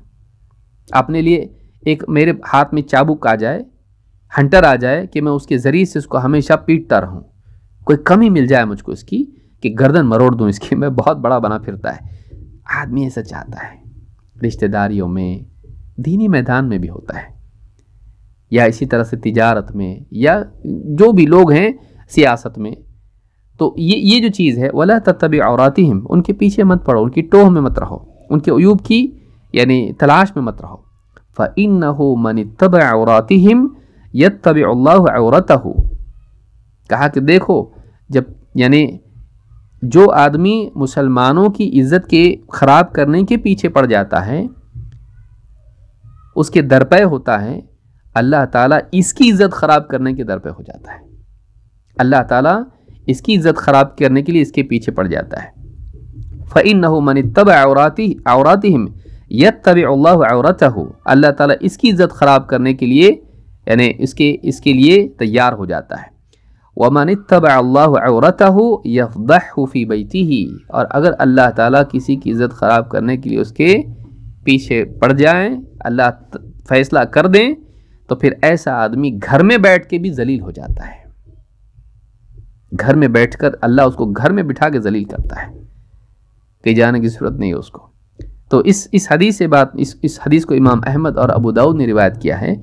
اپنے لیے ایک میرے ہاتھ میں چابک آ جائے، ہنٹر آ جائے کہ میں اس کے ذریعے سے اس کو ہمیشہ پیٹتا رہوں، کوئی کمی مل جائے مجھ کو اس کی کہ گردن مروڑ دوں اس کی، میں بہت بڑا بنا پھرتا ہے۔ آدمی ایسا چاہتا ہے، رشتہ داریوں میں، دینی میدان میں بھی ہوتا ہے، یا اسی طرح سے تجارت میں، یا جو بھی لوگ ہیں سیاست میں۔ تو یہ جو چیز ہے وَلَا تَتَّبِعْ عَوْرَاتِهِمْ، ان کے پیچھے مت پڑو، ان کی ٹوہ میں مت رہو، ان کے عیوب کی یعنی تلاش میں مت رہو۔ فَإِنَّهُ مَنِ اتَّبَعَ عَوْرَاتِهِمْ يَتَّبِعُ اللَّهُ عَوْرَتَهُ، کہا کہ دیکھو جب یعنی جو آدمی مسلمانوں کی عزت کے خراب کرنے کے پیچھے پڑ جاتا ہے، اس کے درپے ہوتا ہے، اللہ تعالیٰ اس کی عزت خراب کرنے کے درپے ہو جاتا ہے، اللہ تعالیٰ اس کی عزت خراب کرنے کے لیے اس کے پیچھے پڑ جاتا ہے۔ فَإِنَّهُ مَنِ اتَّبَعَ عَوْرَاتِهِمْ يَتَّبِعُ اللَّهُ عَوْرَتَهُ، اللہ تعالیٰ اس کی عزت خراب کرنے کے لیے یعنی اس کے لیے تیار ہو جاتا ہے۔ وَمَنِ اتَّبَعَ اللَّهُ عَوْرَتَهُ يَفْضَحْهُ فِي بَيْتِهِ، اور اگر اللہ تعالیٰ کسی کی عزت خراب کرنے کے لیے اس کے پیچھے پڑ جائیں، اللہ فیصلہ کر دیں، تو پھر ایسا آدمی گھر میں بیٹھ کے بھی ذلیل ہو جاتا ہے. گھر میں بیٹھ کر اللہ اس کو گھر میں بٹھا کے ذلیل کرتا ہے، کہیں جانے کی ضرورت نہیں ہے اس کو. تو اس حدیث سے اس حدیث کو امام احمد اور ابو داؤد نے روایت کیا ہے،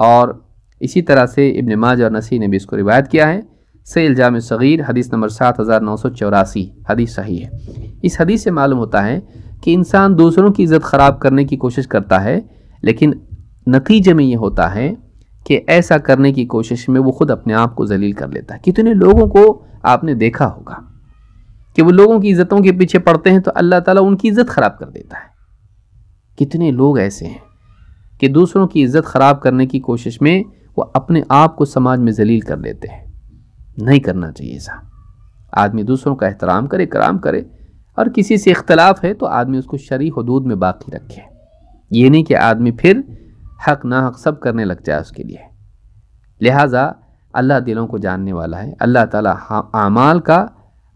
اور اسی طرح سے ابن ماجہ اور نسائی نے بھی اس کو روایت کیا ہے. صحیح الجامع الصغیر حدیث نمبر 7984 حدیث صحیح ہے. اس حدیث سے معلوم ہوتا ہے کہ انسان دوسروں کی عزت خراب کرنے کی کوشش کرتا ہے، لیکن نتیجے میں یہ ہوتا ہے کہ ایسا کرنے کی کوشش میں وہ خود اپنے آپ کو ذلیل کر لیتا ہے. کتنے لوگوں کو آپ نے دیکھا ہوگا کہ وہ لوگوں کی عزتوں کے پیچھے پڑتے ہیں تو اللہ تعالیٰ ان کی عزت خراب کر دیتا ہے. کتنے لوگ ایسے ہیں کہ دوسروں کی عزت خراب کرنے کی کوشش میں وہ اپنے آپ کو سماج میں ذلیل کر لیتے ہیں. نہیں کرنا چاہیے ایسا. آدمی دوسروں کا احترام کرے، کرام کرے، اور کسی سے اختلاف ہے تو آدمی اس کو شرعی حدود میں باقی رکھے. یہ نہیں کہ آدمی پھر حق ناحق سب کرنے لگ جائے اس کے لیے. لہٰذا اللہ دلوں کو جاننے والا ہے، اللہ تعالیٰ اعمال کا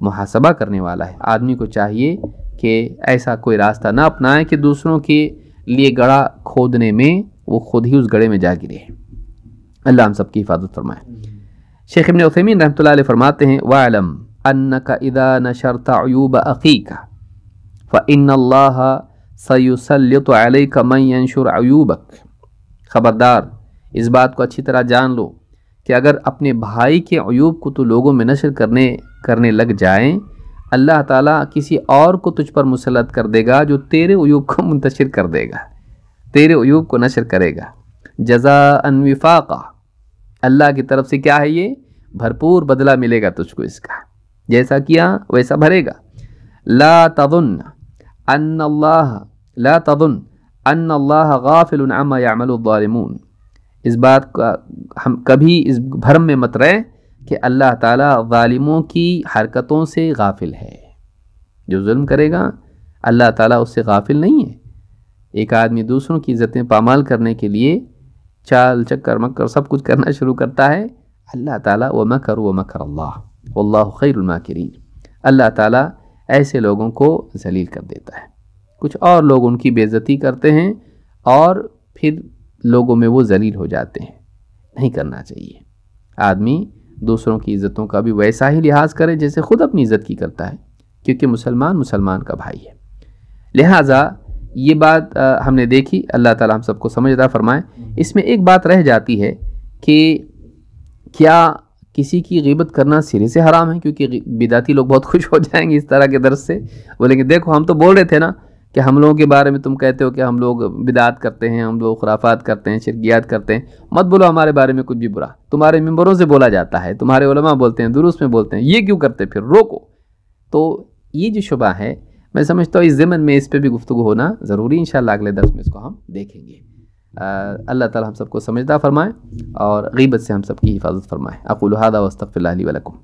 محاسبہ کرنے والا ہے. آدمی کو چاہیے کہ ایسا کوئی راستہ نہ اپنائے کہ دوسروں کے لیے گڑھا کھودنے میں وہ خود ہی اس گڑھے میں جا گرے. اللہ ہم سب کی حفاظت فرمائے. شیخ ابن عثیمین رحمۃ اللہ علیہ فرماتے ہیں وَاعْلَمْ أَنَّكَ إِذَا نَشَرْتَ عُيُوبَ أَخِيكَ فَإِنَّ اللَّهَ سَيُسَلِّطُ عَلَيْكَ مَنْ يَنْشُرْ عُيُوبَكَ. خبردار اس بات کو اچھی طرح جان لو کہ اگر اپنے بھائی کے عیوب کو تو لوگوں میں نشر کرنے لگ جائیں، اللہ تعالیٰ کسی اور کو تجھ پر مسلط کر دے گا جو تیرے عیوب کو منتشر کر دے گا، تیرے عیوب کو نشر کرے گا. جزاء وفاقا، اللہ کی طرف سے کیا ہے یہ بھرپور بدلہ ملے گا تجھ کو اس کا، جیسا کیا ویسا بھرے گا. لا تظن ان اللہ غافل عما يعمل الظالمون. اس بات کا ہم کبھی اس بھرم میں مت رہے کہ اللہ تعالیٰ ظالموں کی حرکتوں سے غافل ہے. جو ظلم کرے گا اللہ تعالیٰ اس سے غافل نہیں ہے. ایک آدمی دوسروں کی عزتیں پامال کرنے کے لیے چال چکر مکر سب کچھ کرنا شروع کرتا ہے، اللہ تعالیٰ وَمَكَرُوا وَمَكَرَ اللَّهُ وَاللَّهُ خَيْرُ الْمَاكِرِينَ، اللہ تعالیٰ ایسے لوگوں کو ذلیل کر دیتا ہے. کچھ اور لوگ ان کی بے عزتی کرتے ہیں اور پھر لوگوں میں وہ ذلیل ہو جاتے ہیں. نہیں کرنا چاہیے. آدمی دوسروں کی عزتوں کا بھی ویسا ہی لحاظ کرے جیسے خود اپنی عزت کی کرتا ہے، کیونکہ مسلمان کا بھائی ہے. لہٰذا یہ بات ہم نے دیکھی، اللہ تعالیٰ ہم سب کو سمجھ عطا فرمائے. اس میں ایک بات رہ جاتی ہے کہ کیا کسی کی غیبت کرنا سرے سے حرام ہے؟ کیونکہ بدعتی لوگ بہت خوش ہو جائیں گے اس طرح کے درس سے، بولیں گے دیکھو ہم تو بول رہے تھے نا کہ ہم لوگوں کے بارے میں تم کہتے ہو کہ ہم لوگ بدعات کرتے ہیں، ہم لوگ خرافات کرتے ہیں، شرکیات کرتے ہیں، مت بولو ہمارے بارے میں کچھ بھی برا. تمہارے ممبروں سے بولا جاتا ہے، تمہارے علماء بولتے ہیں، دروس میں بولتے ہیں، یہ کیوں کرتے؟ پھر روکو. تو یہ جو شبہ ہے میں سمجھتا ہوں اس ضمن میں اس پہ بھی گفتگو ہونا ضروری. انشاءاللہ اگلے درس میں اس کو ہم دیکھیں گے. اللہ تعالی ہم سب کو سمجھدار فرمائے اور غیبت سے ہم سب کی حفاظت فرمائے. اقول ھذا واستغفر اللہ لی ولکم.